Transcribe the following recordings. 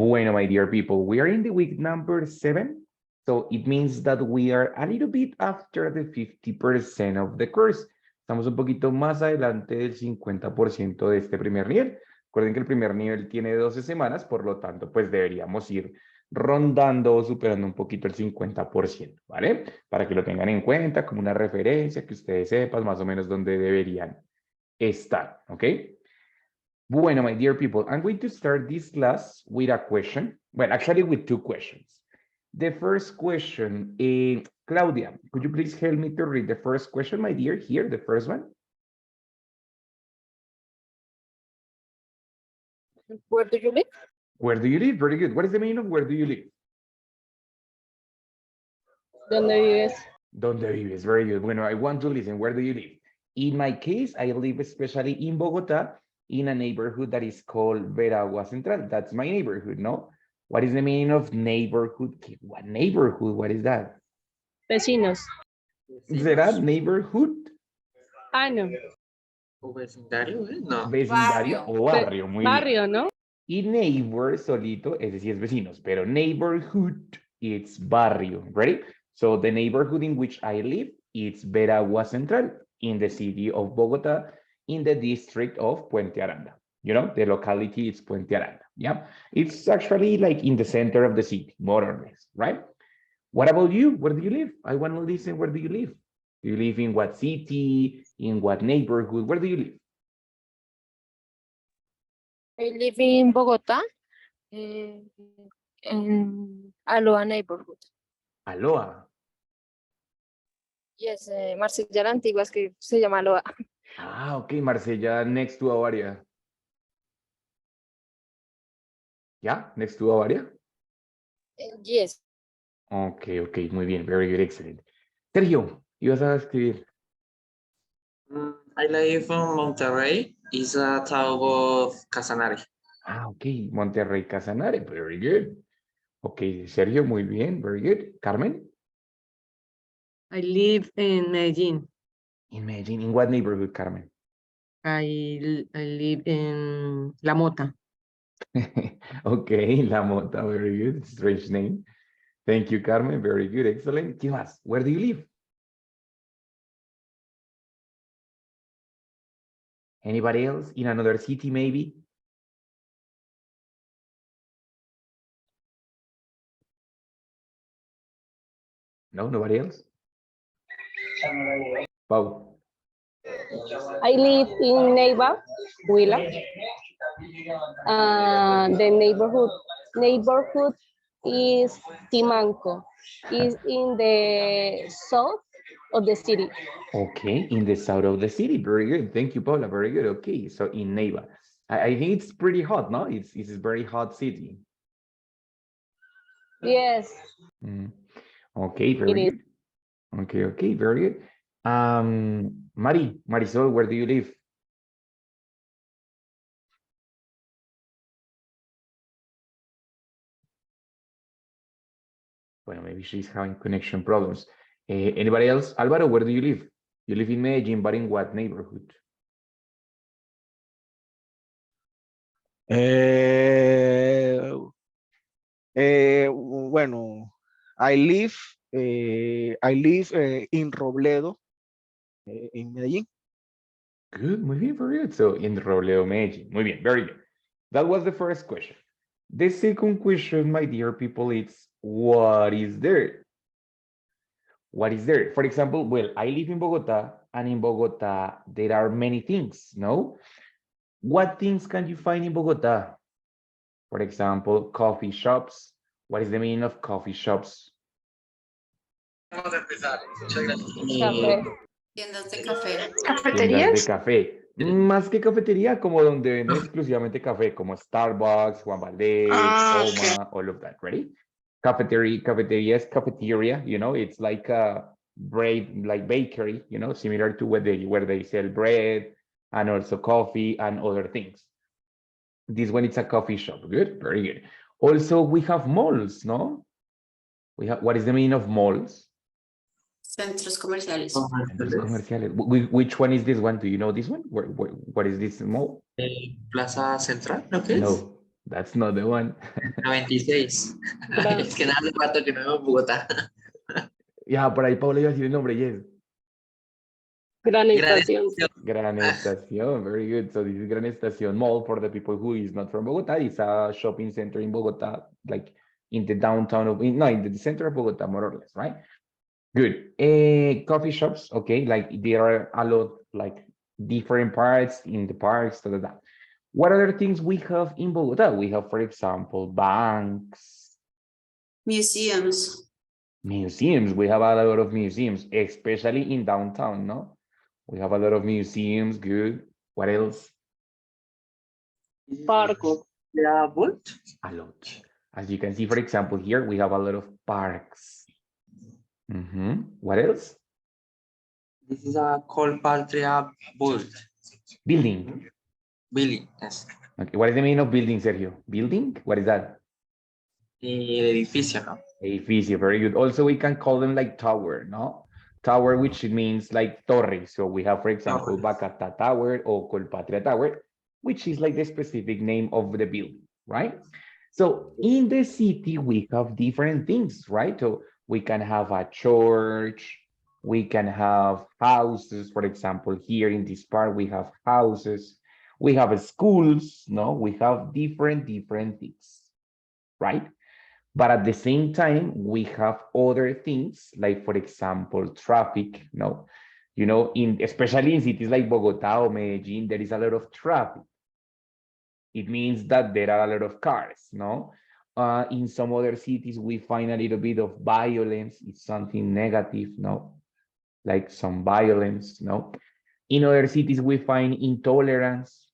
Bueno, my dear people, we are in the week number 7. So it means that we are a little bit after the 50% of the course. Estamos un poquito más adelante del 50% de este primer nivel. Recuerden que el primer nivel tiene 12 semanas, por lo tanto, pues deberíamos ir rondando o superando un poquito el 50%, ¿vale? Para que lo tengan en cuenta como una referencia, que ustedes sepan más o menos dónde deberían estar, ¿ok? Bueno, my dear people, I'm going to start this class with a question. Well, actually with 2 questions. The first question, Claudia, could you please help me to read the first question, my dear, here, the first one? Where do you live? Where do you live? Very good. What is the meaning of where do you live? ¿Dónde vives? Donde vives. Very good. Bueno, I want to listen. Where do you live? In my case, I live especially in Bogota, in a neighborhood that is called Veragua Central. That's my neighborhood, no? What is the meaning of neighborhood? What neighborhood? What is that? Vecinos. ¿Será neighborhood? Ah, no. ¿O vecindario? No. Vecindario o barrio. Muy bien. Barrio, ¿no? Y neighbor solito, ese sí es vecinos, pero neighborhood, it's barrio, ready? So the neighborhood in which I live, it's Veragua Central, in the city of Bogota, in the district of Puente Aranda. You know, the locality is Puente Aranda, yeah? It's actually like in the center of the city, more or less, right? What about you? Where do you live? I want to listen, where do you live? Do you live in what city? In what neighborhood? Where do you live? I live in Bogota, in Aloha neighborhood. Aloha. Yes, Marsella la Antigua, es que se llama Aloha. Ah, okay, Marsella next to Avaria. Yeah, next to Avaria. Yes. Okay, muy bien, very good, excellent. Sergio, ibas a escribir. I live in Monterrey. It's a town of Casanare. Ah, okay, Monterrey Casanare, very good. Okay, Sergio, muy bien, very good. Carmen? I live in Medellin. In Medellin, in what neighborhood, Carmen? I live in La Mota. Okay, La Mota, very good, strange name. Thank you, Carmen, very good, excellent. ¿Qué más? Where do you live? Anybody else? In another city, maybe? No, nobody else? Pau. I live in Neiva, Huila. The neighborhood is Timanco. Is in the south of the city. Okay, in the south of the city. Very good. Thank you, Paula. Very good. Okay, so in Neiva. I think it's pretty hot, no? It's a very hot city. Yes. Okay, very It good. Okay, very good. Marisol, where do you live? Well, maybe she's having connection problems. Anybody else? Alvaro, where do you live? You live in Medellin, but in what neighborhood? Bueno, I live in Robledo, in Medellin. Good, muy bien, very good. So in Robledo, Medellin. Muy bien, very good. That was the first question. The second question, my dear people, is what is there? What is there? For example, well, I live in Bogota, and in Bogota, there are many things, no? What things can you find in Bogota? For example, coffee shops. What is the meaning of coffee shops? Café. Tiendas de café. Tiendas de café. Más que cafetería, como donde venden exclusivamente café, como Starbucks, Juan Valdez, Oma, all of that, ready? Cafeteria is cafeteria, you know, it's like a bread, like bakery, you know, similar to where they sell bread and also coffee and other things. This one, it's a coffee shop. Good, very good. Also, we have malls, no? We have, what is the meaning of malls? Centros comerciales. Centros comerciales. Which one is this one? Do you know this one? What is this mall? Plaza Central, ¿no que es? That's not the one. 96. Gran, Es que nada hace rato que no veo Bogotá. Ya, por ahí Paula iba a decir el nombre, yes. Gran Gran Estación. Estación. Gran Estación, very good. So this is Gran Estación Mall for the people who is not from Bogota. It's a shopping center in Bogota, like in the downtown of, no, in the center of Bogota, more or less, right? Good. Coffee shops, okay, like there are a lot, like different parts in the parks, da, da, da. What other things we have in Bogota? We have, for example, banks, Museums. museums. We have a lot of museums, especially in downtown, no? We have a lot of museums, good. What else? Parco. Yeah, what? A lot. As you can see, for example, here we have a lot of parks. What else? This is a Colpatria Bolt Building. building. Yes. Okay, what is the meaning of building, Sergio? Building? What is that? El edificio, ¿no? Edificio, very good. Also, we can call them like tower, no? Tower, which means like torre. So we have, for example, Tower. Bacata Tower or Colpatria Tower, which is like the specific name of the building, right? So in the city, we have different things, right? So we can have a church, we can have houses. For example, here in this part, we have houses, we have schools, no? We have different things, right? But at the same time, we have other things, like, for example, traffic, no? You know, especially in cities like Bogota or Medellin, there is a lot of traffic. It means that there are a lot of cars, no? In some other cities, we find a little bit of violence. It's something negative, no? Like some violence, no? In other cities, we find intolerance,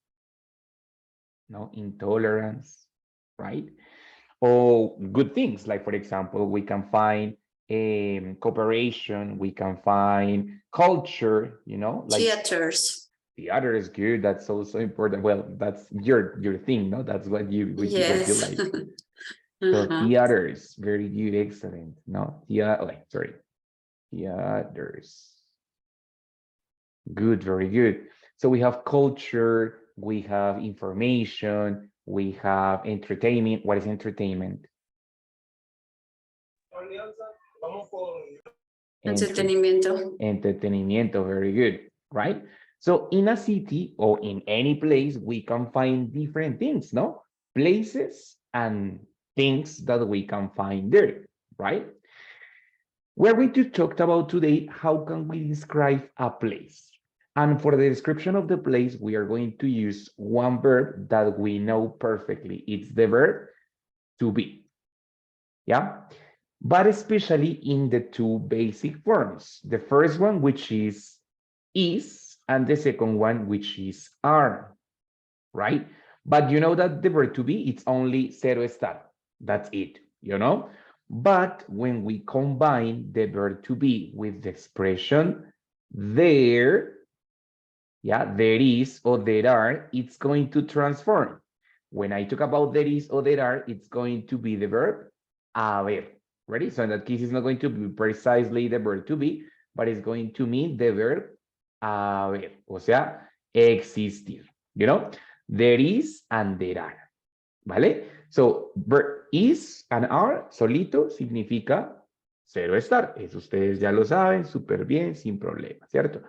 no? Intolerance, right? Or good things, like, for example, we can find cooperation, we can find culture, you know, like Theaters. theater is good. That's also important. Well, that's your thing, no? That's what you Yes. like. So Uh-huh. theaters, very good, excellent. No, sorry, theaters. Good, very good. So we have culture, we have information, we have entertainment. What is entertainment? Entretenimiento. Entretenimiento, very good, right? So in a city or in any place, we can find different things, no? Places and things that we can find there, right? We're going to talk about today, how can we describe a place? And for the description of the place, we are going to use one verb that we know perfectly. It's the verb to be, yeah? But especially in the two basic forms. The first one, which is, and the second one, which is are, right? But you know that the verb to be, it's only ser o estar. That's it, you know? But when we combine the verb to be with the expression there, yeah, there is or there are, it's going to transform. When I talk about there is or there are, it's going to be the verb haber. Ready? So in that case, it's not going to be precisely the verb to be, but it's going to mean the verb haber, o sea, existir. You know, there is and there are. ¿Vale? So, verb is and are solito significa ser o estar. Eso ustedes ya lo saben, súper bien, sin problema, ¿cierto?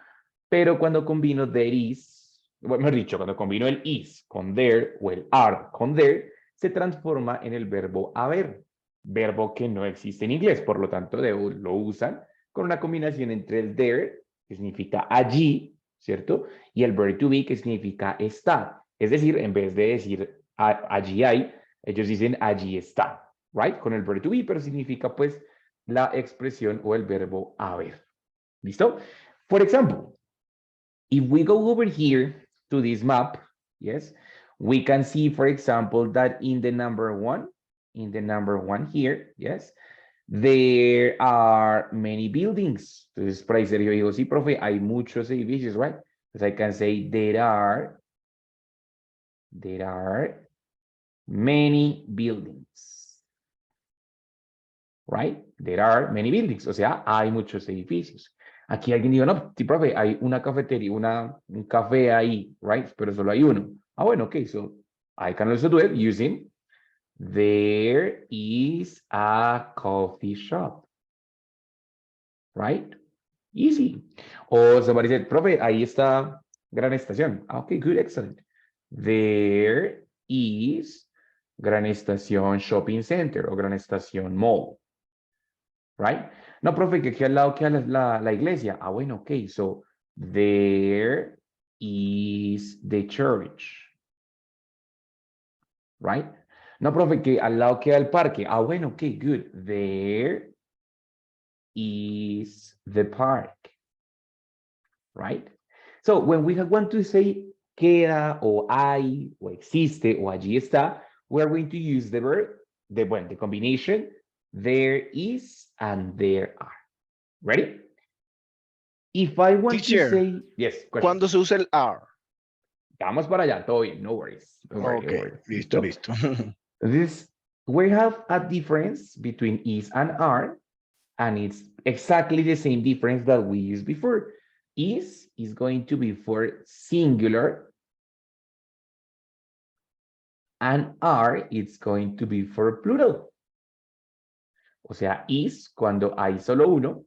Pero cuando combino there is, bueno, mejor dicho, cuando combino el is con there o el are con there, se transforma en el verbo haber, verbo que no existe en inglés, por lo tanto lo usan con una combinación entre el there, que significa allí, ¿cierto? Y el verb to be, que significa estar. Es decir, en vez de decir allí hay, ellos dicen allí está, right? Con el verb to be, pero significa pues la expresión o el verbo haber. ¿Listo? For example, if we go over here to this map, yes, we can see, for example, that in the number one here, yes, there are many buildings. Entonces, por ahí Sergio dijo, sí, profe, hay muchos edificios, right? Because I can say there are many buildings, right? There are many buildings, o sea, hay muchos edificios. Aquí alguien dijo, no, sí, profe, hay una cafetería, un café ahí, right? Pero solo hay uno. Ah, bueno, okay, so I can also do it using There is a coffee shop. Right? Easy. O somebody said, profe, ahí está Gran Estación. Okay, good, excellent. There is Gran Estación Shopping Center o Gran Estación Mall. Right? No, profe, que aquí al lado queda la iglesia. Ah, bueno, okay. So, there is the church. Right? No, profe, que al lado queda el parque. Ah, bueno, okay, good. There is the park. Right? So, when we want to say queda o hay o existe o allí está, we're going to use the verb, the combination there is and there are. Ready? If I want Teacher, to say, yes, question. ¿Cuándo se usa el are? Vamos para allá, todo bien, no worries. Don't worry, don't Ok, worry. listo, listo. We have a difference between is and are, and it's exactly the same difference that we used before. Is going to be for singular, and are it's going to be for plural. O sea, is cuando hay solo uno,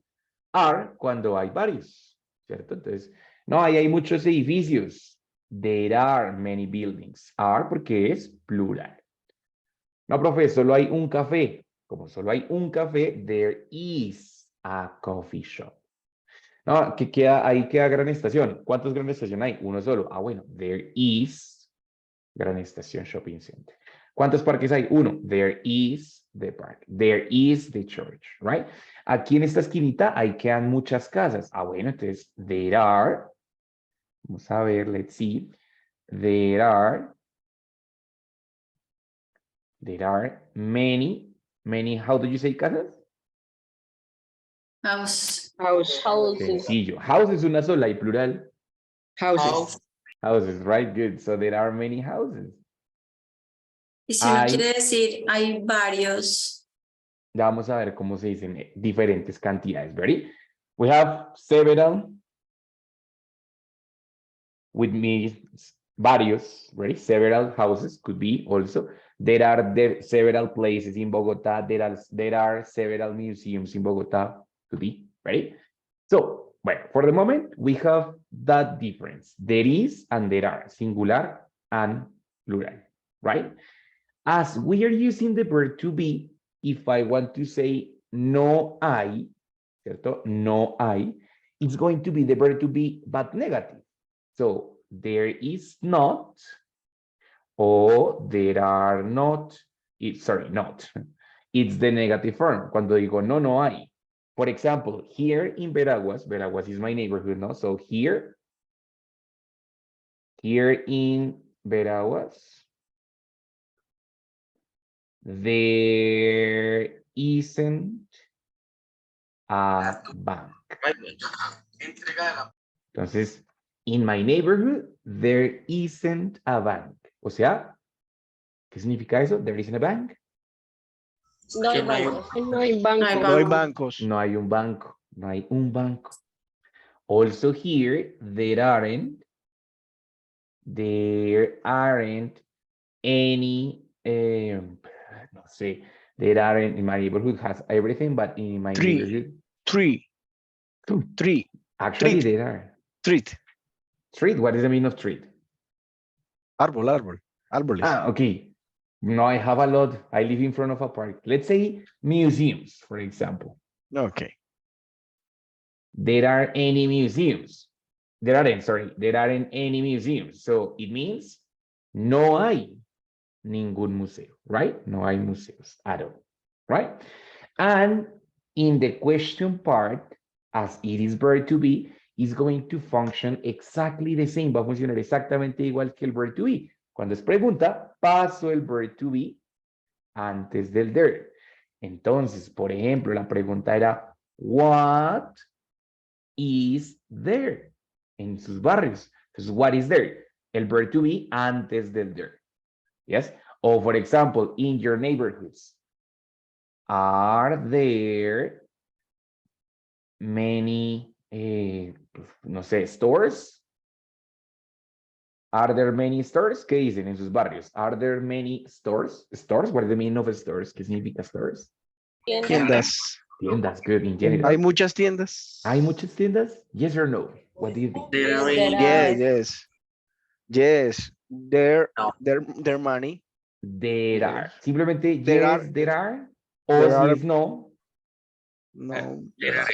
are cuando hay varios, ¿cierto? Entonces, no, ahí hay muchos edificios. There are many buildings. Are porque es plural. No, profe, solo hay un café. Como solo hay un café, there is a coffee shop. No, que queda, ahí queda Gran Estación. ¿Cuántos Gran Estación hay? Uno solo. Ah, bueno, there is Gran Estación Shopping Center. ¿Cuántos parques hay? Uno. There is the park. There is the church, right? Aquí en esta esquinita ahí quedan muchas casas. Ah, bueno, entonces there are. Vamos a ver, let's see. There are many, how do you say casas? House. House. Sencillo. House es una sola y plural. Houses. Houses, right? Good. So there are many houses. Y si uno Hay- quiere decir hay varios. Ya vamos a ver cómo se dicen diferentes cantidades. Ready? We have several with me varios, ready? Several houses could be also. There are several places in Bogota. There are several museums in Bogota. Could be, ready? So, well, for the moment, we have that difference. There is and there are, singular and plural, right? As we are using the verb to be, if I want to say no hay, ¿cierto? No hay, it's going to be the verb to be, but negative. So, there is not, or there are not, not. It's the negative form. Cuando digo no, no hay. For example, here in Veraguas is my neighborhood, no? So here in Veraguas, there isn't a bank. Entonces, in my neighborhood, there isn't a bank. O sea, ¿qué significa eso? There isn't a bank. No hay Que no hay- banco. No hay banco. hay No hay banco. bancos. No hay un banco. No hay un banco. Also here, there aren't any, no sé, there aren't, in my neighborhood has everything, but in my Three. neighborhood, Three. Three. actually Street. there are. Street. Street, what is the meaning of street? Árbol, árbol. Árboles. Ah, okay. No, I have a lot. I live in front of a park. Let's say museums, for example. Ok. There aren't any museums. There aren't any museums. So it means no hay ningún museo, right? No hay museos at all, right? And in the question part, as it is verb to be, is going to function exactly the same. Va a funcionar exactamente igual que el verb to be. Cuando es pregunta, paso el verb to be antes del there. Entonces, por ejemplo, la pregunta era, what is there? En sus barrios. Entonces, what is there? El verb to be antes del there. Yes? Or for example, in your neighborhoods, are there many, no sé, stores? Are there many stores? ¿Qué dicen en sus barrios? Are there many stores? Stores? What is the meaning of stores? ¿Qué significa stores? Tiendas. Tiendas, good in general. Hay muchas tiendas. ¿Hay muchas tiendas? Yes or no? What do you think? There are There Yes, are. yes. Yes. There, No. there money. There are. Yes. Simplemente There yes, are- there are. O there si are- es no, No. there are.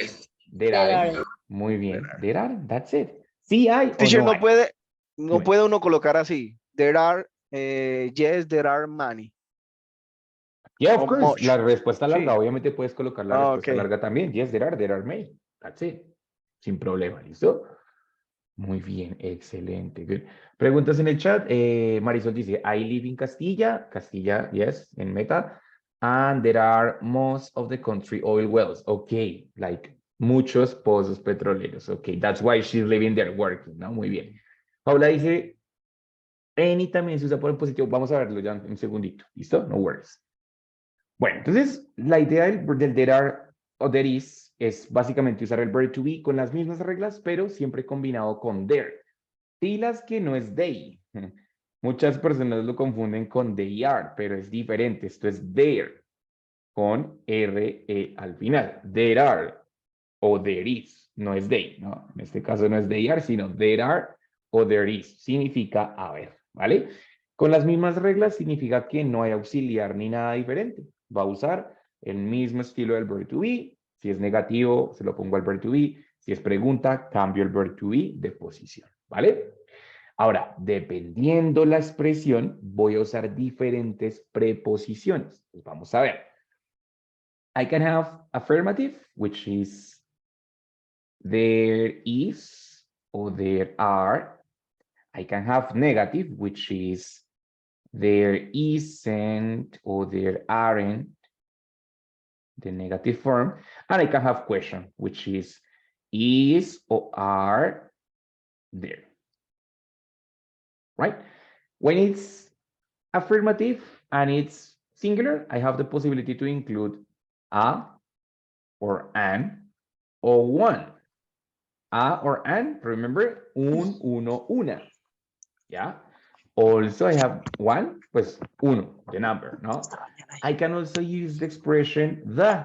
there There are. are. Muy bien. There are. That's it. Sí hay o Teacher, no no hay. puede, Dime. uno colocar así. There are, yes, there are money. Yeah, of O course. much. La respuesta larga, Sí. obviamente puedes colocar la Ah, respuesta ok. larga también. Yes, there are many. That's it. Sin problema, ¿listo? Muy bien, excelente. Good. Preguntas en el chat. Marisol dice, I live in Castilla. Castilla, yes, en Meta. And there are most of the country oil wells. Okay, like muchos pozos petroleros. Okay, that's why she's living there, working, ¿no? Muy bien. Paula dice, any también se usa por el positivo. Vamos a verlo ya en un segundito. ¿Listo? No worries. Bueno, entonces la idea del there are o there is es básicamente usar el verb to be con las mismas reglas, pero siempre combinado con there. Pilas que no es they. Muchas personas lo confunden con they are, pero es diferente. Esto es there con re al final. There are o there is. No es they, ¿no? En este caso no es they are, sino there are o there is. Significa haber, ¿vale? Con las mismas reglas significa que no hay auxiliar ni nada diferente. Va a usar el mismo estilo del verb to be. Si es negativo, se lo pongo al verb to be. Si es pregunta, cambio el verb to be de posición, ¿vale? Ahora, dependiendo la expresión, voy a usar diferentes preposiciones. Pues vamos a ver. I can have affirmative, which is there is or there are. I can have negative, which is there isn't or there aren't, the negative form. And I can have question, which is or are there. Right? When it's affirmative and it's singular, I have the possibility to include a or an or one. A or an, remember, un, uno, una. Yeah. Also, I have one, pues uno, the number, no? I can also use the expression the,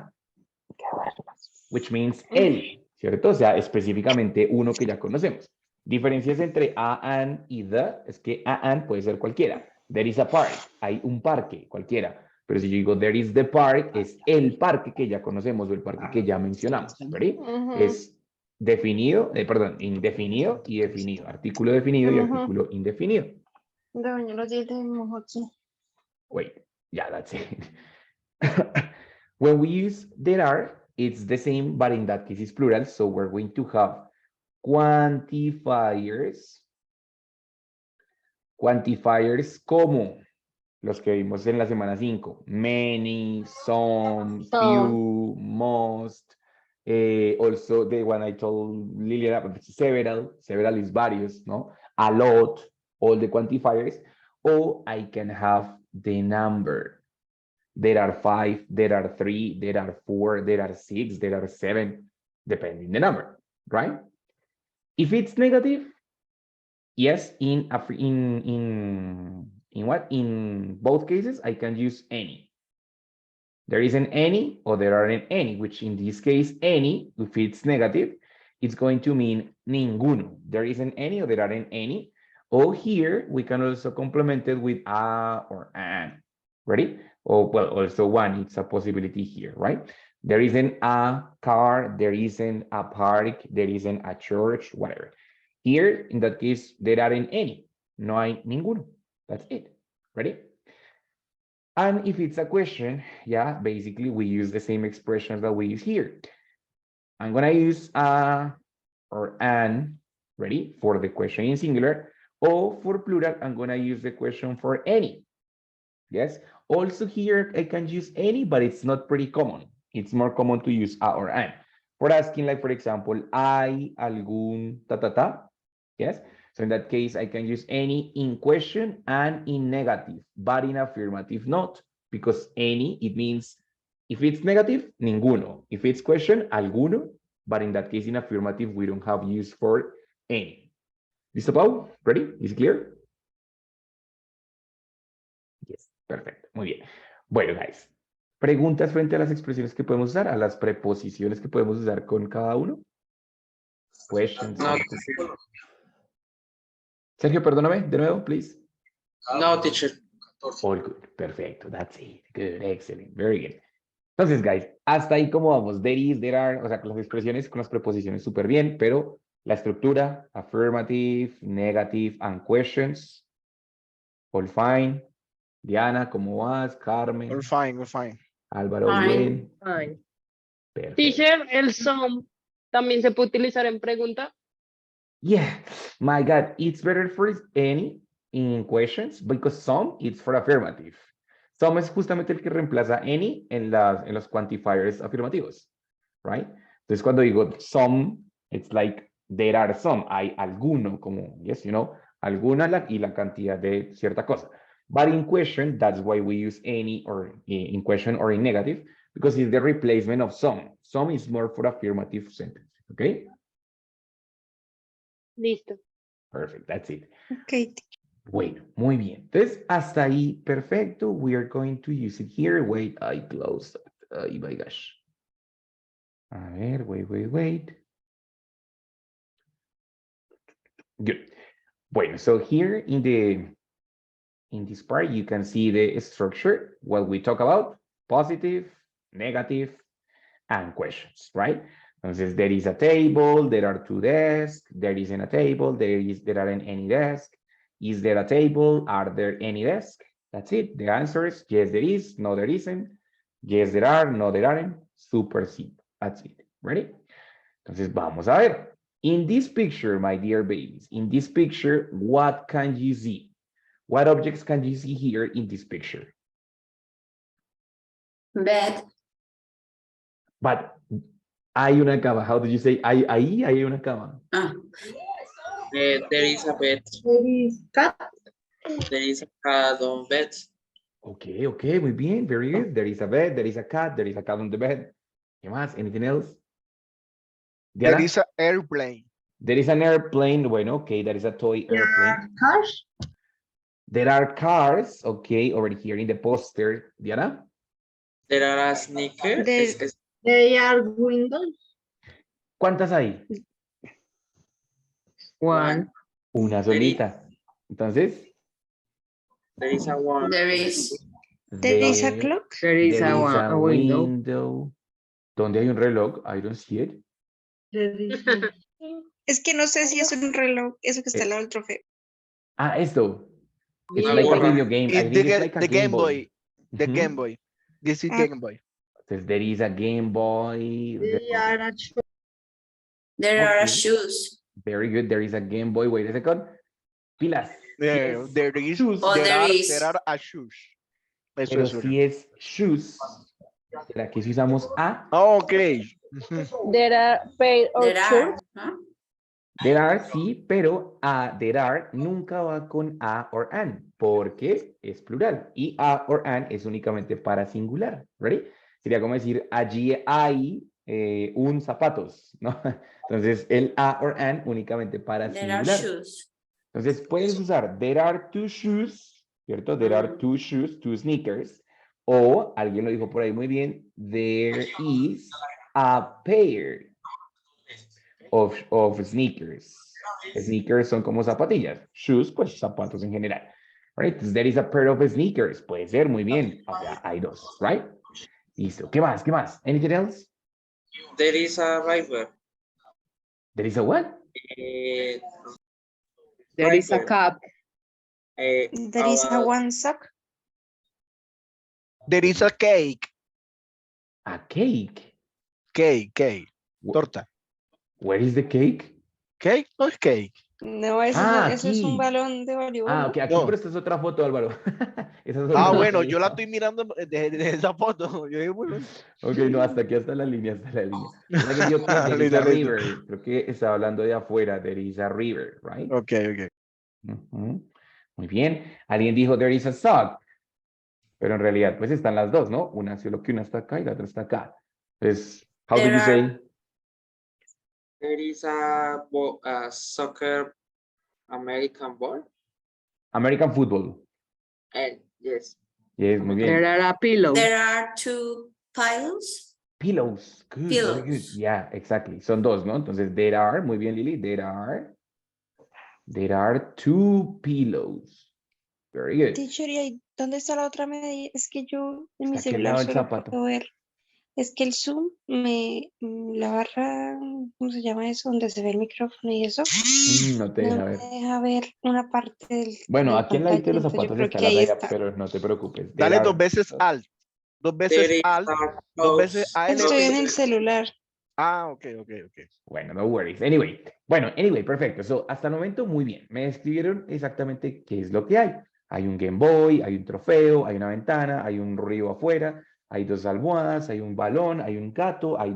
which means el, ¿cierto? O sea, específicamente uno que ya conocemos. Diferencias entre a, an y the es que a, an puede ser cualquiera. There is a park, hay un parque, cualquiera. Pero si yo digo there is the park, es el parque que ya conocemos o el parque que ya mencionamos, ¿verdad? Es definido, perdón, indefinido y definido. Artículo definido y artículo indefinido. Wait, yeah, that's it. When we use there are, it's the same, but in that case it's plural. So we're going to have quantifiers. Quantifiers como los que vimos en la semana 5. Many, some, few, most. Also the one I told Liliana, several is various, no? A lot, all the quantifiers. Or I can have the number. There are 5, there are 3, there are 4, there are 6, there are 7, depending the number, right? If it's negative, yes, in what? In both cases, I can use any. There isn't any or there aren't any, which in this case, any, if it's negative, it's going to mean ninguno. There isn't any or there aren't any. Or here, we can also complement it with a or an. Ready? Or well, also one, it's a possibility here, right? There isn't a car, there isn't a park, there isn't a church, whatever. Here, in that case, there aren't any. No hay ninguno. That's it. Ready? And if it's a question, yeah, basically we use the same expressions that we use here. I'm gonna use a or an, ready, for the question in singular, or for plural, I'm gonna use the question for any. Yes. Also here, I can use any, but it's not pretty common. It's more common to use a or an. For asking, like, for example, ¿hay algún ta, ta, ta? Yes. So in that case, I can use any in question and in negative, but in affirmative not, because any, it means if it's negative, ninguno. If it's question, alguno, but in that case, in affirmative, we don't have use for any. Listo, Pau? Ready? Is it clear? Perfecto, muy bien. Bueno, guys, preguntas frente a las expresiones que podemos usar, a las preposiciones que podemos usar con cada uno. Questions. No, Sergio, perdóname, de nuevo, please. no, teacher. All good. Perfecto. That's it. Good. Excellent. Very good. Entonces, guys, hasta ahí como vamos. There is, there are, o sea, con las expresiones, con las preposiciones súper bien, pero la estructura, affirmative, negative, and questions, all fine. Diana, ¿cómo vas? Carmen, All fine, all fine. Álvaro, Fine. bien. Fine. Perfecto. Teacher, el some también se puede utilizar en pregunta. Yeah, my God, it's better for any in questions because some it's for affirmative. Some es justamente el que reemplaza any en los quantifiers afirmativos, right? Entonces cuando digo some, it's like there are some, hay alguno, como, yes, you know, alguna y la cantidad de cierta cosa. But in question, that's why we use any or in question or in negative, because it's the replacement of some. Some is more for affirmative sentence, okay? Listo. Perfect, that's it. Okay. Bueno, muy bien. Entonces, hasta ahí, perfecto. We are going to use it here. Wait, I closed. Oh my gosh. A ver, wait. Good. Bueno, so here in this part, you can see the structure, what we talk about, positive, negative, and questions, right? Entonces, there is a table, there are two desks, there isn't a table, there aren't any desk. Is there a table? Are there any desks? That's it. The answer is yes, there is, no, there isn't. Yes, there are, no, there aren't. Super simple. That's it. Ready? Entonces, vamos a ver. In this picture, my dear babies, in this picture, what can you see? What objects can you see here in this picture? Bed. But hay una cama. How did you say? Ahí hay una cama. Ah. There is a bed. There is cat. There is a cat on bed. Okay, muy bien, very good. There is a bed, there is a cat on the bed. ¿Qué más? Anything else? There Diana? is an airplane. There is an airplane. Bueno, okay, there is a toy airplane. Cars. There are cars, okay, over here in the poster. Diana? There are a sneaker. They are windows. ¿Cuántas hay? One. Una solita. Entonces, There is a one. There is. there is a clock. There is There is a window. ¿Dónde hay un reloj? I don't see it. Es que no sé si es un reloj, eso que está al lado del trofeo. Ah, esto. It's Una like a gorra. video game. I think it's like a The Game Boy. The Mhm. Game Boy. This is Ah. Game Boy. Entonces, there is a Game Boy. There are Okay. shoes. Very good. There is a Game Boy. Wait a second. Pilas. There, Yes. there is. Shoes. Oh, there is. There are a shoes. Eso Pero es si es shoes, ¿será que si usamos a? Okay. There are pair of There are. shorts. ¿no? There are, sí, pero there are nunca va con a or an, porque es plural. Y a or an es únicamente para singular. ¿Ready? Sería como decir, allí hay un zapatos, ¿no? Entonces, el a or an únicamente para There are singular. shoes. Entonces, puedes usar there are two shoes, ¿cierto? There are two shoes, two sneakers. O, alguien lo dijo por ahí muy bien, there is a pair of sneakers. Sneakers son como zapatillas. Shoes, pues zapatos en general. Right? Entonces, there is a pair of sneakers. Puede ser, muy bien. O sea, hay dos, right? Listo. ¿Qué más? ¿Qué más? Anything else? There is a river. There is a what? Eh, There is a river. cup. There is a one sock. There is a cake. A cake. Cake. Torta. Where is the cake? Cake? No es cake. No, eso, eso es aquí. un balón de voleibol. Ah, ¿no? ok, aquí, No. pero esta es otra foto, Álvaro. Esa es Ah, otra bueno, foto. yo la estoy mirando de esa foto. Yo digo, bueno. Ok, no, hasta aquí, hasta la línea, hasta la línea. Alguien dijo que there is a Listo, listo. river. Creo que estaba hablando de afuera. There is a river, right? Okay. Ujú. Muy bien. Alguien dijo there is a sock. Pero en realidad, pues están las dos, ¿no? Una, solo que una está acá y la otra está acá. Entonces, how do There you are- say? There is a soccer American ball. American football. And yes. Yes, muy bien. There are a pillow. There are two piles. Pillows. Good, very good. Pillows. Yeah, exactly. Son dos, ¿no? Entonces, there are, muy bien, Lili. There are two pillows. Very good. Teacher, ¿y ahí dónde está la otra medida? Es que yo en mi Está aquí al celular lado del solo zapato. puedo ver. Es que el Zoom la barra, ¿cómo se llama eso? Donde se ve el micrófono y eso, No te no deja me ver. deja ver una parte de Bueno, la aquí al ladito de pantalla, los entonces yo zapatos creo está que la ahí regla, está. pero no te preocupes. There Dale are- dos veces alt. Dos veces There is alt. a Dos veces house. AL. Estoy en el celular. Ah, ok. Bueno, no worries. Anyway, perfecto. So, hasta el momento, muy bien. Me describieron exactamente qué es lo que hay. Hay un Game Boy, hay un trofeo, hay una ventana, hay un río afuera, hay dos almohadas, hay un balón, hay un gato, hay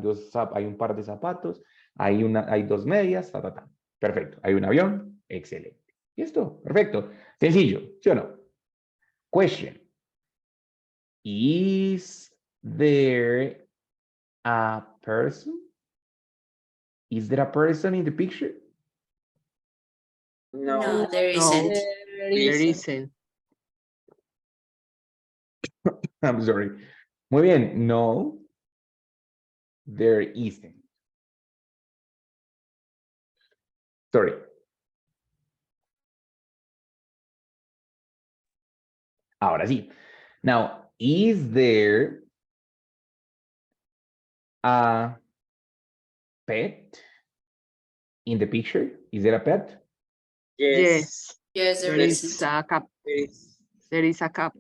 un par de zapatos, hay dos medias, ta, ta, ta. Perfecto. Hay un avión, excelente. Listo, perfecto. Sencillo, ¿sí o no? Question. Is there a person? Is there a person in the picture? No. No, there No. isn't. There isn't. I'm sorry. Muy bien. No, there isn't. Sorry. Ahora sí. Now, is there a pet in the picture? Is there a pet? Yes. Yes, There there is isn't. a cup. There is. There is a cup.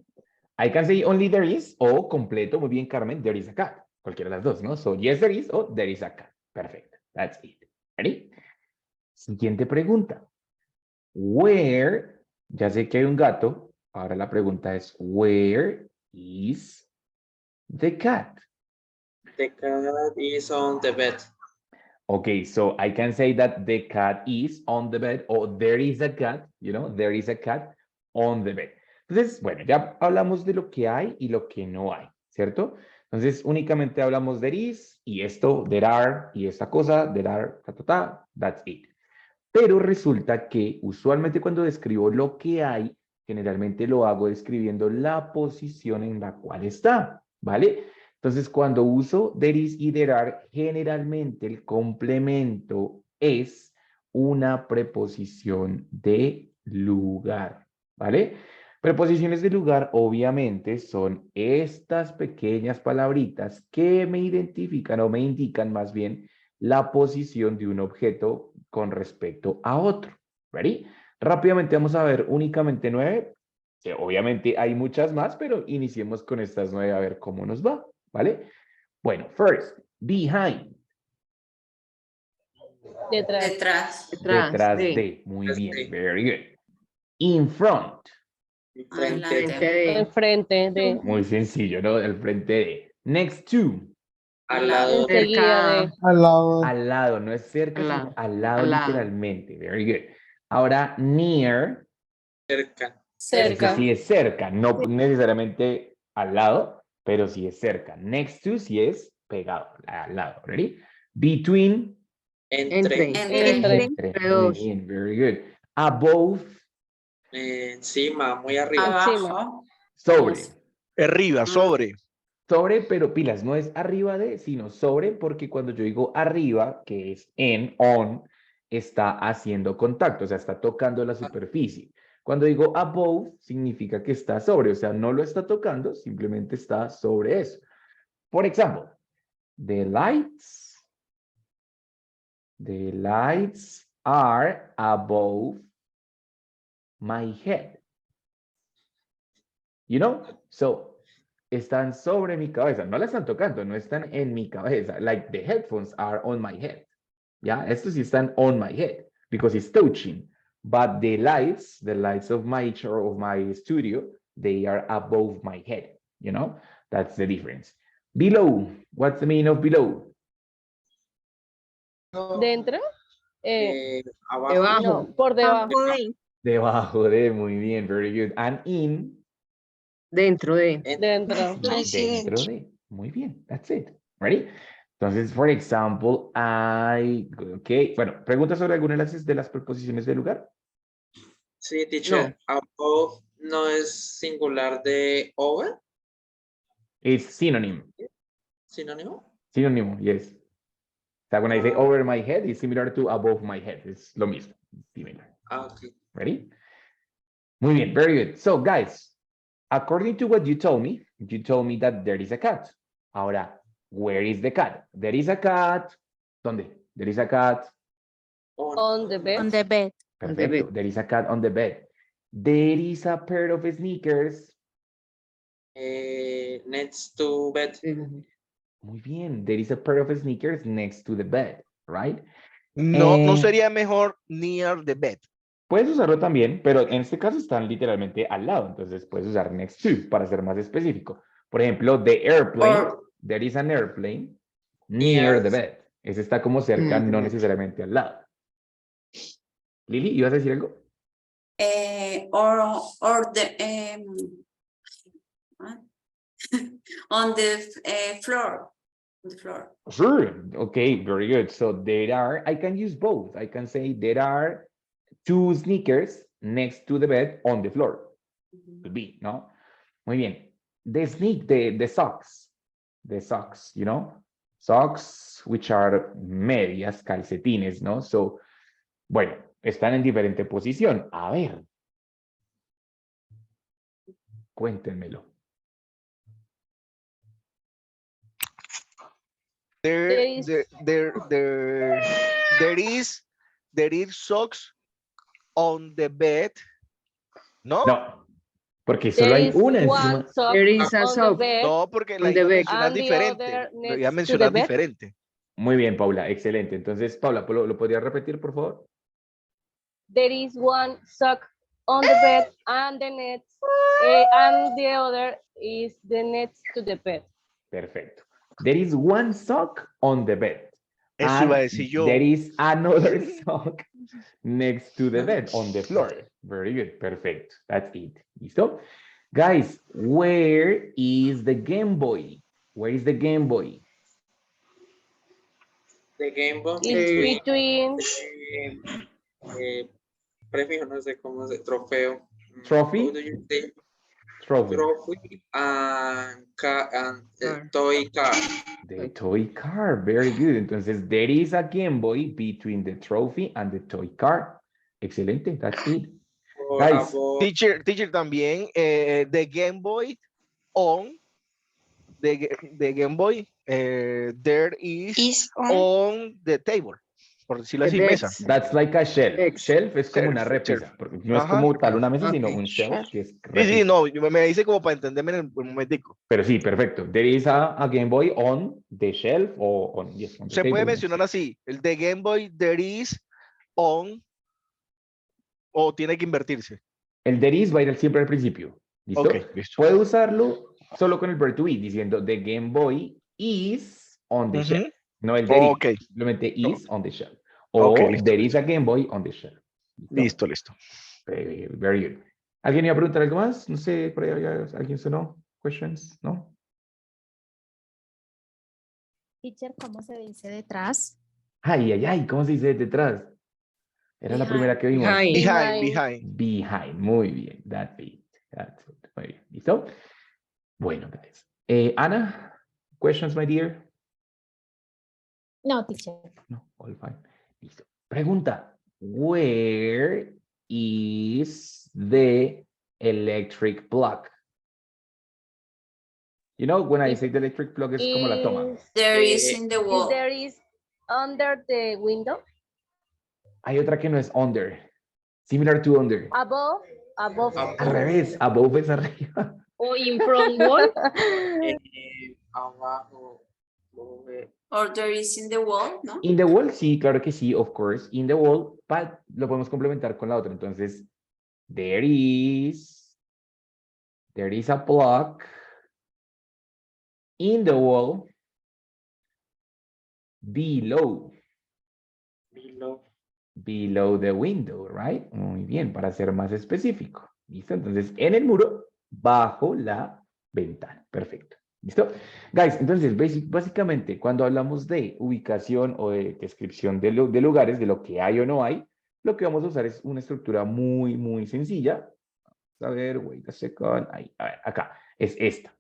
I can say only there is o completo. Muy bien, Carmen. There is a cat. Cualquiera de las dos, ¿no? So, yes, there is o there is a cat. Perfecto. That's it. Ready? Siguiente pregunta. Where, ya sé que hay un gato. Ahora la pregunta es, where is the cat? The cat is on the bed. Okay, so I can say that the cat is on the bed or there is a cat, there is a cat on the bed. Entonces, bueno, ya hablamos de lo que hay y lo que no hay, ¿cierto? Entonces, únicamente hablamos there is y esto, there are y esta cosa, there are, ta, ta, ta, that's it. Pero resulta que usualmente cuando describo lo que hay, generalmente lo hago describiendo la posición en la cual está, ¿vale? Entonces, cuando uso there is y there are, generalmente el complemento es una preposición de lugar, ¿vale? Preposiciones de lugar, obviamente, son estas pequeñas palabritas que me identifican o me indican más bien la posición de un objeto con respecto a otro. ¿Ready? Rápidamente vamos a ver únicamente 9. Sí, obviamente hay muchas más, pero iniciemos con estas 9 a ver cómo nos va. ¿Vale? Bueno, first, behind. Detrás. Detrás. Detrás de. de. Muy Detrás bien. de. Very good. In front. Frente. Frente de. Enfrente de. Muy sencillo, ¿no? El frente de. Next to. Al lado. Enseguida de. Al lado. Al lado, no es cerca, Al sino lado. al lado Al lado. literalmente. Very good. Ahora, near. Cerca. Ese Cerca. sí es cerca, no necesariamente al lado, pero sí es cerca. Next to sí es pegado, al lado. Ready? Between. Entre. Entre. Entre. Muy dos. bien, very good. Above. Encima, muy arriba. Abajo. Sobre. Arriba, sobre. Sobre, pero pilas, no es arriba de, sino sobre, porque cuando yo digo arriba, que es en, on, está haciendo contacto, o sea, está tocando la superficie. Cuando digo above, significa que está sobre, o sea, no lo está tocando, simplemente está sobre eso. Por ejemplo, the lights are above my head. You know? So, están sobre mi cabeza, no la están tocando, no están en mi cabeza. Like the headphones are on my head. ¿Ya? Estos sí están on my head, because it's touching. But the lights of my chair, of my studio, they are above my head. You know? That's the difference. Below. What's the meaning of below? Dentro. Abajo. Debajo. No, por debajo. Debajo de, muy bien, very good. And in. Dentro de. Dentro. Sí, Ay, sí, dentro dentro. de. Muy bien, that's it. Ready? Entonces, for example, okay. Bueno, ¿preguntas sobre alguna de las preposiciones de lugar? Sí, teacher. Above no es singular de over, It's synonym. sinónimo. Sinónimo, yes. O sea, when I say Ah. over my head, it's similar to above my head. Es lo mismo. Similar. Ok. Ready? Muy bien, very good. So, guys, according to what you told me that there is a cat. Ahora, where is the cat? There is a cat. ¿Dónde? There is a cat. On the bed. On the bed. On the Perfecto. bed. There is a cat on the bed. There is a pair of sneakers. Next to bed. Muy bien. There is a pair of sneakers next to the bed, right? No, no sería mejor near the bed. Puedes usarlo también, pero en este caso están literalmente al lado, entonces puedes usar next to para ser más específico. Por ejemplo, the airplane, Or- there is an airplane near the Yes. bed. Ese está como cerca, Near the no bed. necesariamente al lado. Lili, ¿ibas a decir algo? Or the what? On the floor. On the floor. Sure. Okay, very good. So there are, I can use both. I can say there are two sneakers next to the bed on the floor. Could be, ¿no? Muy bien. The socks. The socks, you know? Socks, which are medias, calcetines, ¿no? So, bueno, están en diferente posición. A ver. Cuéntenmelo. There is- There is socks on the bed. ¿No? No, porque solo There hay is una one encima. sock There is a on the sock. bed. No, porque la On the iba a bed. mencionar And the diferente. other Lo iba a next to mencionar the bed. diferente. Muy bien, Paula, excelente. Entonces, Paula, ¿lo podrías repetir, por favor? There is one sock on the bed and and the other is the next to the bed. Perfecto. There is one sock on the bed. Eso and iba a decir yo. There is another sock next to the bed on the floor. Very good. Perfect. That's it. ¿Listo? Guys, where is the Game Boy? Where is the Game Boy? The Game Boy. It's between Premio, no sé cómo se trofeo. Trophy? How do you say? Trophy. Trophy and Car. toy car. The toy car. Very good. Entonces, there is a Game Boy between the trophy and the toy car. Excelente. That's it. Or Guys. above. Teacher también, the Game Boy on, the Game Boy, there Is on. on the table, por decirlo The así, desk. mesa. That's like a shelf. Ex- Shelf es como Shelf, una repisa. shelf. Porque no es Ajá. como tal una mesa, sino Ok. un shelf Shelf. que es Sí, repisa. no, me dice como para entenderme en el momentico. Pero sí, perfecto. There is a Game Boy on the shelf o on, yes, on the Se puede table. mencionar así, el de Game Boy there is on, o tiene que invertirse. El there is va a ir siempre al principio. ¿Listo? Ok, listo. Puede usarlo solo con el verb to be, diciendo the Game Boy is on the Ujú. shelf. No el there Ok, is, simplemente is on the shelf. O Ok, listo, there is a Game Boy on the shelf. listo. Very good. ¿Alguien iba a preguntar algo más? No sé, por ahí alguien sonó. Questions, ¿no? Teacher, ¿cómo se dice detrás? Ay, ¿cómo se dice detrás? Era la Behind. primera que vimos. Behind. Behind. Behind, muy bien. That's it. Muy bien. ¿Listo? Bueno, guys. Ana, questions, my dear? No, teacher. No, all fine. Listo. Pregunta. Where is the electric plug? You know, when I say the electric plug es como la toma. There is in the Is wall. there is under the window, Hay otra que no es under. Similar to under. above, Al revés, above es arriba. or in front wall. Abajo. Or there is in the wall, ¿no? In the wall, sí, claro que sí, of course. In the wall, but lo podemos complementar con la otra. Entonces, there is a plug in the wall below the window, right? Muy bien, para ser más específico. ¿Listo? Entonces, en el muro, bajo la ventana. Perfecto. ¿Listo? Guys, entonces, básicamente, cuando hablamos de ubicación o de descripción de lugares, de lo que hay o no hay, lo que vamos a usar es una estructura muy, muy sencilla. a ver, wait a second. Ahí, a ver, acá, es esta.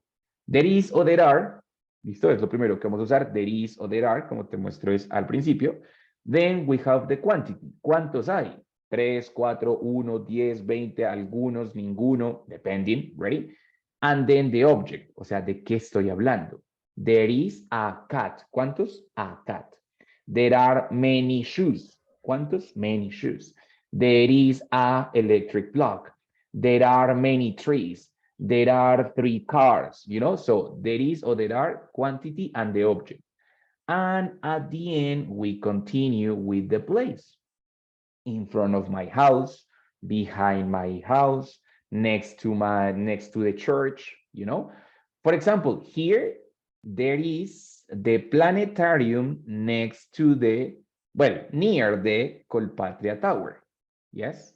There is o there are. Listo, es lo primero que vamos a usar. There is o there are, como te muestro es al principio. Then we have the quantity. ¿Cuántos hay? 3, 4, 1, 10, 20, algunos, ninguno, depending, ready? And then the object, o sea, ¿de qué estoy hablando? There is a cat. ¿Cuántos? A cat. There are many shoes. ¿Cuántos? Many shoes. There is a electric plug. There are many trees. There are 3 cars, you know? So there is or there are quantity and the object. And at the end, we continue with the place. In front of my house, behind my house, next to the church, you know? For example, here, there is the planetarium next to the, well, near the Colpatria Tower, yes?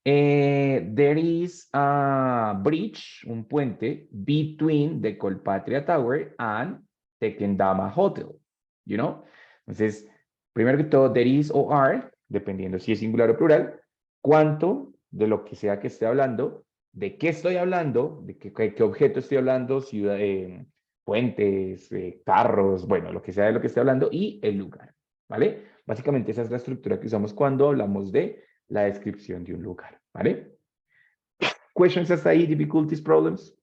There is a bridge, un puente, between the Colpatria Tower and Tequendama Hotel, you know? Entonces, primero que todo, there is o are, dependiendo si es singular o plural, cuánto de lo que sea que esté hablando, de qué estoy hablando, de qué objeto estoy hablando, ciudad, puentes, carros, bueno, lo que sea de lo que esté hablando, y el lugar, ¿vale? Básicamente esa es la estructura que usamos cuando hablamos de la descripción de un lugar, ¿vale? Questions hasta ahí, difficulties, problems?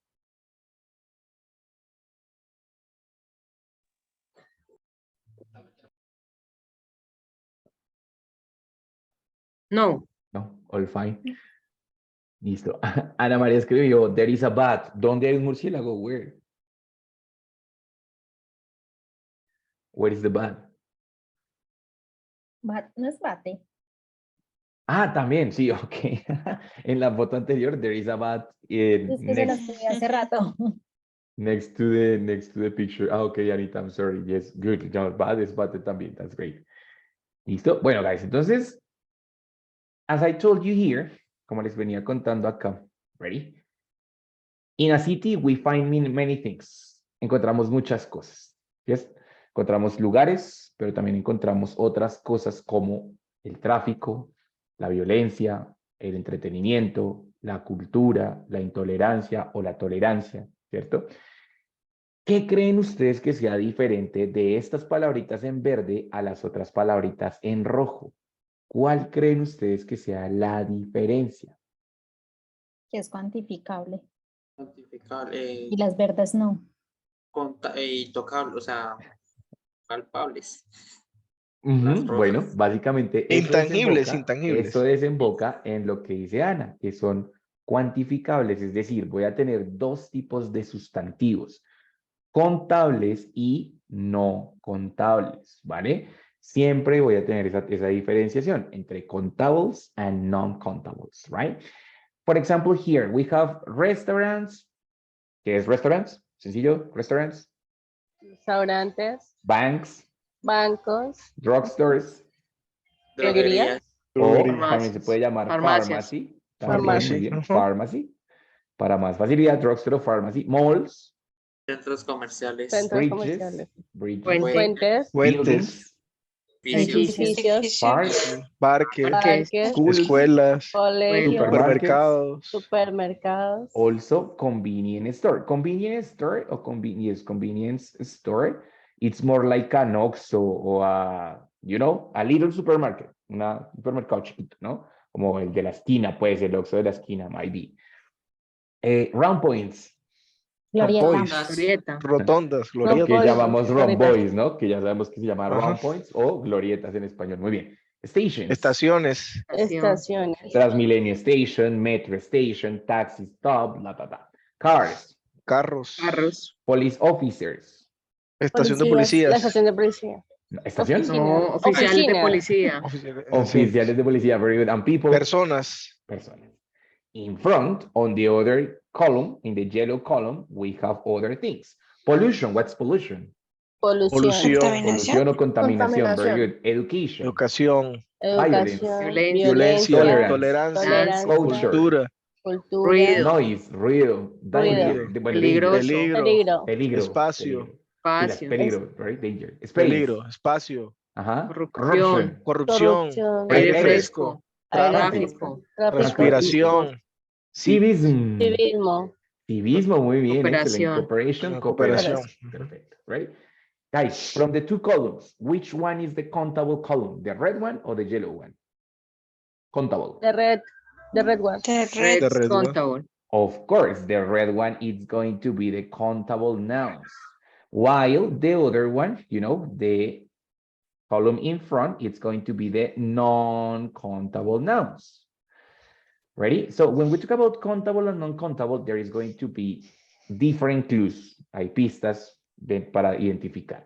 No. No, all fine. Listo. Ana María escribió, there is a bat. ¿Dónde hay un murciélago? Where? Where is the bat? No es bate. Ah, también, sí, ok. En la foto anterior, there is a bat Es que se lo next, escribí hace rato. next to the picture. Ah, ok, Anita, I'm sorry. Yes, good. No, bat es bate también. That's great. Listo. Bueno, guys, entonces, as I told you here, como les venía contando acá, ready? In a city, we find many things. Encontramos muchas cosas. Yes? Encontramos lugares, pero también encontramos otras cosas como el tráfico, la violencia, el entretenimiento, la cultura, la intolerancia o la tolerancia, ¿cierto? ¿Qué creen ustedes que sea diferente de estas palabritas en verde a las otras palabritas en rojo? ¿Cuál creen ustedes que sea la diferencia? Que es cuantificable. Cuantificar, Y las verdes no. y tocar, o sea, palpables. Ujú, Las bueno, rosas. básicamente Intangibles, intangibles. eso desemboca en lo que dice Ana, que son cuantificables, es decir, voy a tener dos tipos de sustantivos, contables y no contables, ¿vale? Siempre voy a tener esa diferenciación entre contables and non-contables, right? For example, here we have restaurants. ¿Qué es restaurants? Sencillo, restaurants. Restaurantes, Banks, bancos, drugstores, droguerías, o Droguerías. también se puede llamar Farmacias. pharmacy. También, Farmacia. muy bien, Ujú. pharmacy. Para más facilidad, drugstore o pharmacy. Malls, Centros comerciales. centros bridges, comerciales, Puente. puentes, Puentes, buildings, Edificios. edificios, parks, parques, parques, schools, escuelas, colegios, supermercados. supermercados, also convenience store. Convenience store o convenience store, it's more like an OXXO o a, you know, a little supermarket, un supermercado chiquito, ¿no? Como el de la esquina, puede ser el OXXO de la esquina, might be. Round points, Glorieta. Glorieta. Rotondas, No, lo que glorietas. llamamos glorietas. rhomboids, ¿no? Que ya sabemos que se llama Ajá. round points o glorietas en español. Muy bien. Stations. Estaciones, estaciones, Transmilenio Station, Metro Station, Taxi Stop, bla, bla, bla. Cars, carros, Carros. police officers. estación de la policías. estación de policía, ¿Estación? Oficina. No, oficiales de Oficina. policía. Oficiales de policía, very good. And people, Personas, personas. In front, on the other column, in the yellow column, we have other things. Pollution, what's pollution? polución, polución, Pollution o contaminación, very Contaminación. good. Education, educación, educación, Violencia. violencia, Tolerance. tolerancia, tolerancia, cultura, cultura, Ruido. noise, ruido, danger, Ruido. bueno, Peligroso. danger, peligro, peligro, espacio, peligro. Sí, Espacio. peligro, right? Danger. Space. peligro, espacio, Ajá. Corrupción. corrupción, corrupción, Aire Aire fresco. aire tráfico, fresco, tráfico, respiración, Civism. Civismo. Civismo, muy bien, excelente. Cooperación. Cooperation, Cooperación. cooperación. Perfect, right? Guys, from the two columns, which one is the countable column? The red one or the yellow one? Countable. The red one. The Red The red one. countable. Of course, the red one is going to be the countable nouns. While the other one, you know, the column in front, it's going to be the non-countable nouns. Ready? So when we talk about countable and non-countable, there is going to be different clues. Hay pistas para identificar.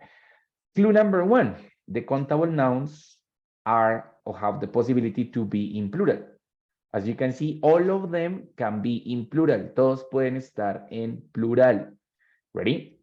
Clue number one, the countable nouns are or have the possibility to be in plural. As you can see, all of them can be in plural. Todos pueden estar en plural. Ready?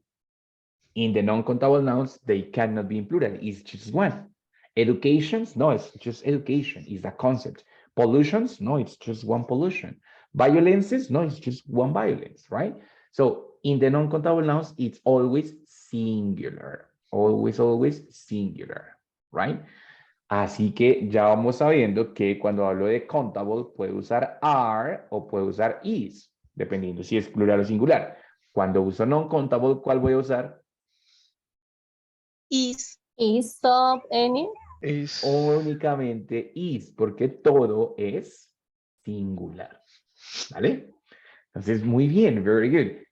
In the non-countable nouns, they cannot be in plural. It's just one. Educations, no, it's just education. It's a concept. Pollutions, no, it's just one pollution. Violences, no, it's just one violence, right? So in the non-countable nouns, it's always singular. Always, always singular, right? Así que ya vamos sabiendo que cuando hablo de countable, puedo usar are o puedo usar is, dependiendo si es plural o singular. Cuando uso non-countable, ¿cuál voy a usar? Is. Is, Stop, any. Is. Únicamente is, porque todo es singular. ¿Vale? Entonces, muy bien, very good.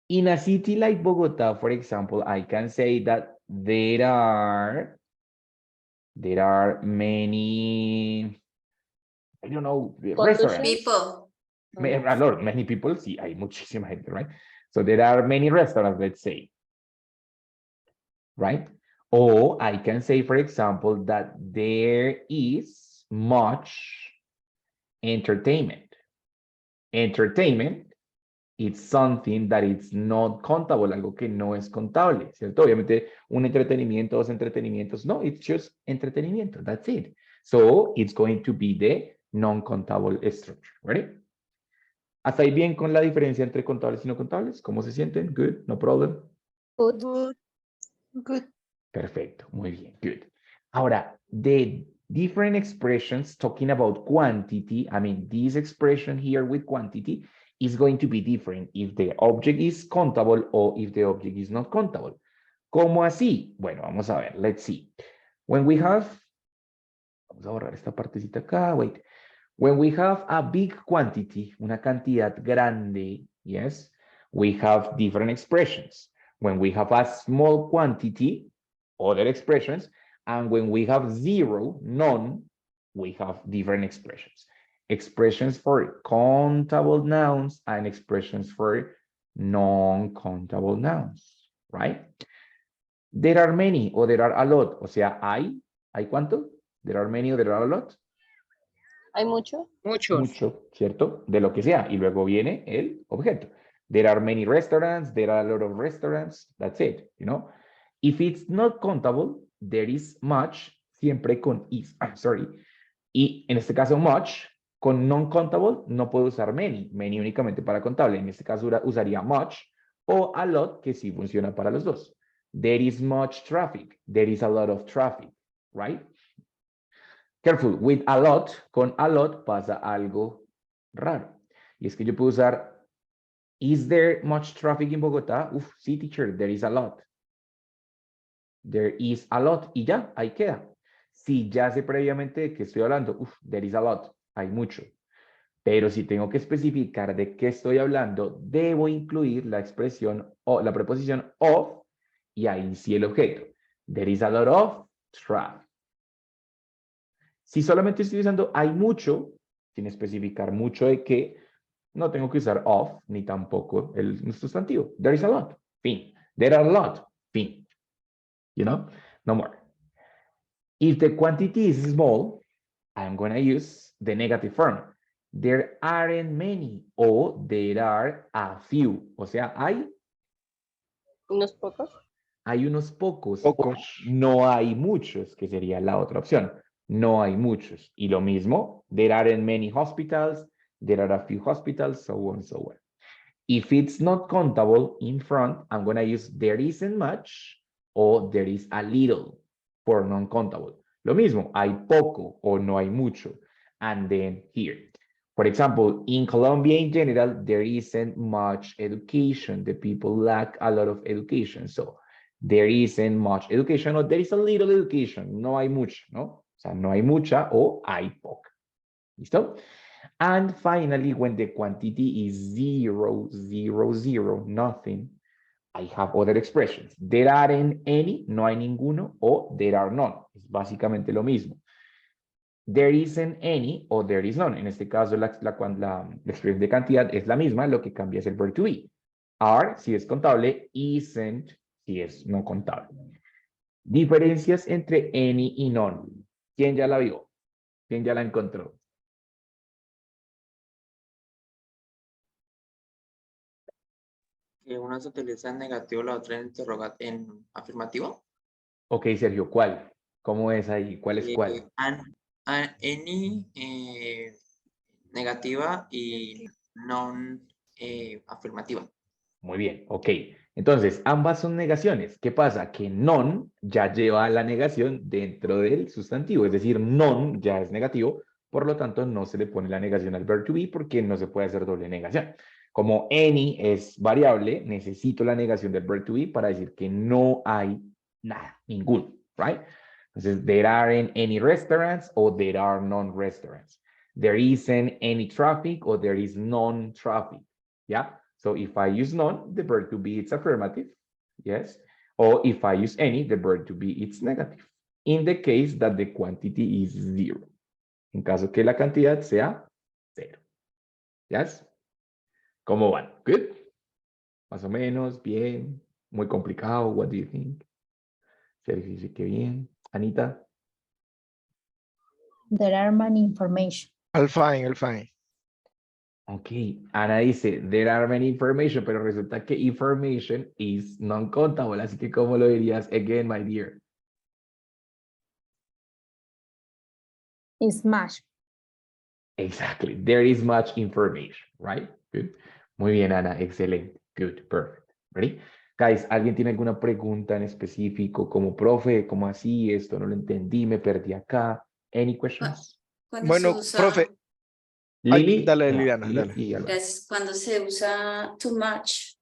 In a city like Bogota, for example, I can say that there are many, I don't know, restaurants. People. Many people, sí, hay muchísima gente, right? So there are many restaurants, let's say, right? Or I can say, for example, that there is much entertainment. Entertainment, it's something that it's not countable, algo que no es contable, ¿cierto? Obviamente, un entretenimiento, dos entretenimientos, no, it's just entretenimiento, that's it. So, it's going to be the non-countable structure, ready? ¿Hasta ahí bien con la diferencia entre contables y no contables? ¿Cómo se sienten? Good, no problem. good, Good. Good. Perfecto, muy bien, good. Ahora, the different expressions talking about quantity, I mean, this expression here with quantity is going to be different if the object is countable or if the object is not countable. ¿Cómo así? Bueno, vamos a ver, let's see. When we have, vamos a borrar esta partecita acá, wait. When we have a big quantity, una cantidad grande, yes, we have different expressions. When we have a small quantity, other expressions, and when we have zero, none, we have different expressions. Expressions for countable nouns and expressions for non-countable nouns, right? There are many or there are a lot. O sea, ¿hay cuánto? There are many or there are a lot. ¿Hay mucho? Muchos. Mucho, ¿cierto? De lo que sea. Y luego viene el objeto. There are many restaurants. There are a lot of restaurants. That's it, you know? If it's not countable, there is much, siempre con is, I'm sorry. Y en este caso, much, con non-countable, no puedo usar many. Many únicamente para contable. En este caso usaría much o a lot, que sí funciona para los dos. There is much traffic. There is a lot of traffic, right? Careful, with a lot, con a lot pasa algo raro. Y es que yo puedo usar, is there much traffic in Bogotá? Uf, sí, teacher, there is a lot. There is a lot. Y ya, ahí queda. Si ya sé previamente de qué estoy hablando, uf, there is a lot. Hay mucho. Pero si tengo que especificar de qué estoy hablando, debo incluir la expresión o la preposición of y ahí sí el objeto. There is a lot of traffic. Si solamente estoy usando hay mucho, sin especificar mucho de qué, no tengo que usar of ni tampoco el sustantivo. There is a lot. Fin. There are a lot. Fin. You know? No more. If the quantity is small, I'm going to use the negative form. There aren't many or there are a few. O sea, hay ¿Unos pocos? unos pocos. Pocos. No hay muchos, que sería la otra opción. No hay muchos. Y lo mismo, there aren't many hospitals, there are a few hospitals, so on, so on. If it's not countable in front, I'm going to use there isn't much or there is a little for non-countable. Lo mismo, hay poco o no hay mucho. And then here. For example, in Colombia in general, there isn't much education. The people lack a lot of education. So there isn't much education or there is a little education. No hay mucha, ¿no? O sea, no hay mucha o hay poca. ¿Listo? And finally, when the quantity is 0, 0, 0, nothing, I have other expressions. There aren't any, no hay ninguno, o there are none. Es básicamente lo mismo. There isn't any o there is none. En este caso, la expresión de cantidad es la misma, lo que cambia es el verb to be. Are, si es contable, isn't, si es no contable. Diferencias entre any y none. ¿Quién ya la vio? ¿Quién ya la encontró? Que una se utiliza en negativo, la otra en afirmativo. Ok, Sergio, ¿cuál? ¿Cómo es ahí? ¿Cuál es cuál? Any negativa y non afirmativa. Muy bien, ok. Entonces, ambas son negaciones. ¿Qué pasa? Que non ya lleva la negación dentro del sustantivo, es decir, non ya es negativo, por lo tanto no se le pone la negación al verb to be porque no se puede hacer doble negación. Como any es variable, necesito la negación del verb to be para decir que no hay nada, ninguno, right? Entonces, there aren't any restaurants o there are none restaurants. There isn't any traffic or there is none traffic, ¿ya? So if I use none, the verb to be it's affirmative, yes. Or if I use any, the verb to be it's negative. In the case that the quantity is 0. En caso que la cantidad sea 0. Yes. ¿Cómo van? Good. Más o menos, bien. Muy complicado. What do you think? Sergio dice que bien. Anita. There are many information. All fine, all fine. Ok, Ana dice, there are many information, pero resulta que information is non-countable, así que ¿cómo lo dirías? Again, my dear. Is much. Exactly, there is much information, right? Good. Muy bien, Ana, excelente. Good, perfect. Ready? Guys, ¿alguien tiene alguna pregunta en específico? Como profe, ¿cómo así? Esto no lo entendí, me perdí acá. Any questions? Cuando Bueno, se usa, profe, ay, Lili, dale, no, Liliana, Lili dale. y Álvaro. gracias, cuando se usa too much,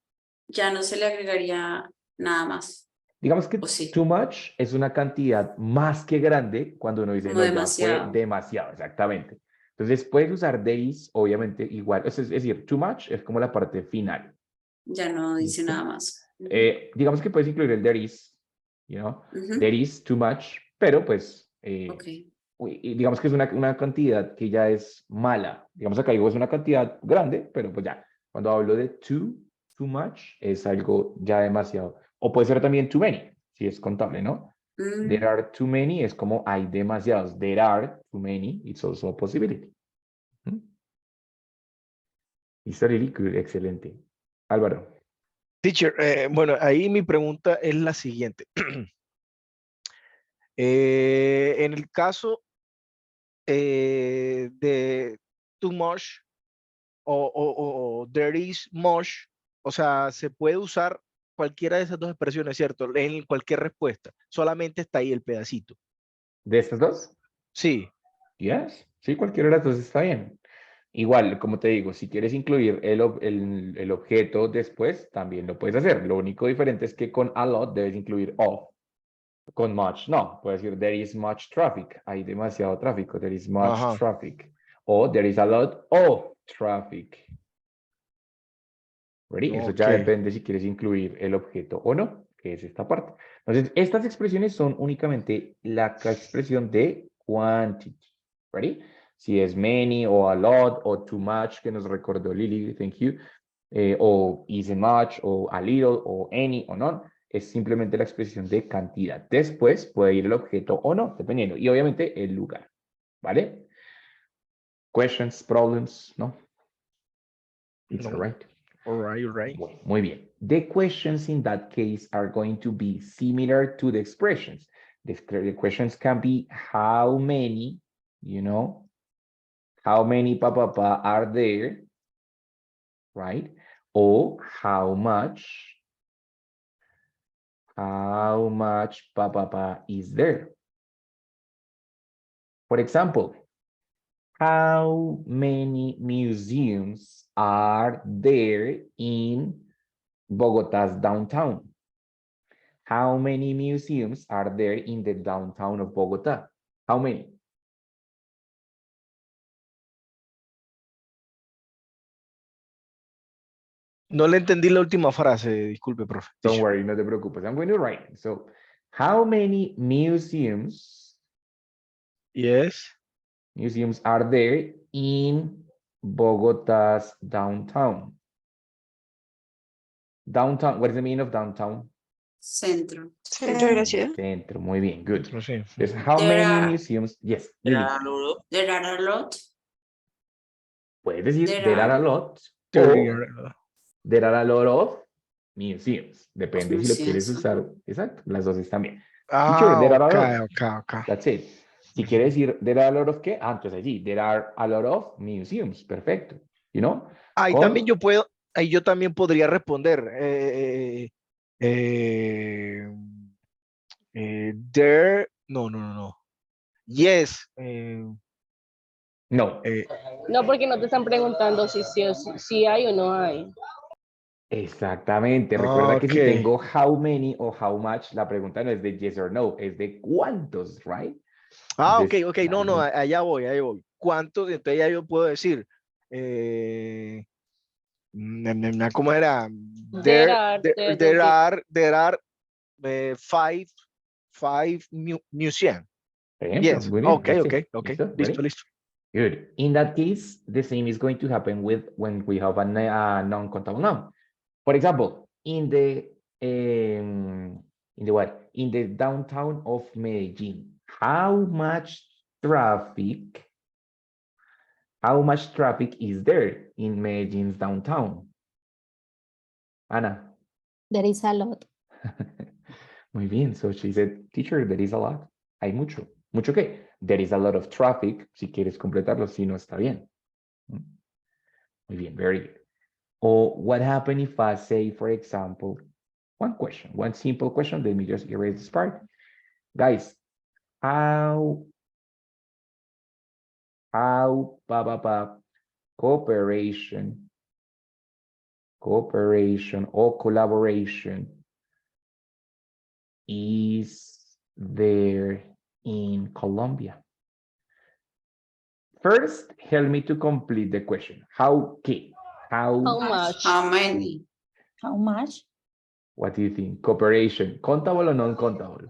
ya no se le agregaría nada más, Digamos que o sí, too much es una cantidad más que grande cuando uno dice, como no, ya fue demasiado. demasiado, exactamente. Entonces puedes usar there is, obviamente, igual. Es decir, too much es como la parte final. Ya no dice ¿Listo? nada más. Digamos que puedes incluir el there is, you know, Ujú, there is too much, pero pues, ok. y digamos que es una cantidad que ya es mala. Digamos acá digo, es una cantidad grande, pero pues ya, cuando hablo de too much, es algo ya demasiado. O puede ser también too many, si es contable, ¿no? Mm, There are too many es como hay demasiados. There are too many, it's also a possibility. ¿Mm? Listo, Lili, good, excelente. Álvaro. Teacher, bueno, ahí mi pregunta es la siguiente. En el caso de too much o there is much, o sea, se puede usar cualquiera de esas dos expresiones, ¿cierto? En cualquier respuesta. Solamente está ahí el pedacito. ¿De estas dos? Sí. Yes, sí, cualquiera de las dos está bien. Igual, como te digo, si quieres incluir el objeto después, también lo puedes hacer. Lo único diferente es que con a lot debes incluir of. Con much, no. Puedes decir, there is much traffic. Hay demasiado tráfico. There is much Ajá. traffic. O there is a lot of traffic. ¿Ready? Eso ya Ok. depende si quieres incluir el objeto o no, que es esta parte. Entonces, estas expresiones son únicamente la expresión de quantity. ¿Ready? Si es many o a lot o too much, que nos recordó Lily, thank you, o isn't much o a little o any o none, es simplemente la expresión de cantidad. Después puede ir el objeto o no, dependiendo. Y obviamente el lugar. ¿Vale? Questions, problems, ¿no? It's No. all right. All right, all right. Bueno, muy bien. The questions in that case are going to be similar to the expressions. The questions can be how many, you know, how many papa are there, right? Or how much papa is there? For example, How many museums are there in Bogota's downtown? How many museums are there in the downtown of Bogota? How many? No le entendí la última frase, disculpe, profe. Don't Teacher. worry, no te preocupes. I'm going to write it. So, how many museums Yes. are there in Bogota's downtown? Downtown, what is the meaning of downtown? Centro. Centro de la ciudad. Centro, muy bien, good. No sé. There's how There many are- museums? Yes, There Lily. are a lot. There are a lot. Puedes decir There there are a are- lot There o are- there are a lot of museums. Depende si lo quieres Museums. usar. Exacto, las dos están bien. Ah, there are a ok, lot. ok. That's it. Si quiere decir there are a lot of qué, entonces allí, there are a lot of museums. Perfecto. You know? Ahí Con- también yo también podría responder. No. Yes. No, No, porque no te están preguntando si sí o si hay o no hay. exactamente. Recuerda que si Ok. tengo how many o how much, la pregunta no es de yes or no, es de cuántos, right? Ah, Entonces, ok. No, claro. allá voy. ¿Cuántos? Entonces ya yo puedo decir. ¿Cómo era? There are, There are five museum. Ejemplo, Yes. muy bien, Ok. that's it. ¿Listo? Listo. Ready? Good. In that case, the same is going to happen with when we have a non-countable noun. For example, in the what? In the downtown of Medellin, how much traffic is there in Medellin's downtown? Ana. There is a lot. Muy bien. So she said, teacher, there is a lot. Hay mucho. ¿Mucho qué? There is a lot of traffic. Si quieres completarlo, si no está bien. Muy bien, very good. Or what happened if I say, for example, one simple question. Let me just erase this part. Guys, how cooperation or collaboration is there in Colombia? First, help me to complete the question. How Much. How many? How much? what do you think? Cooperation, countable o non-countable?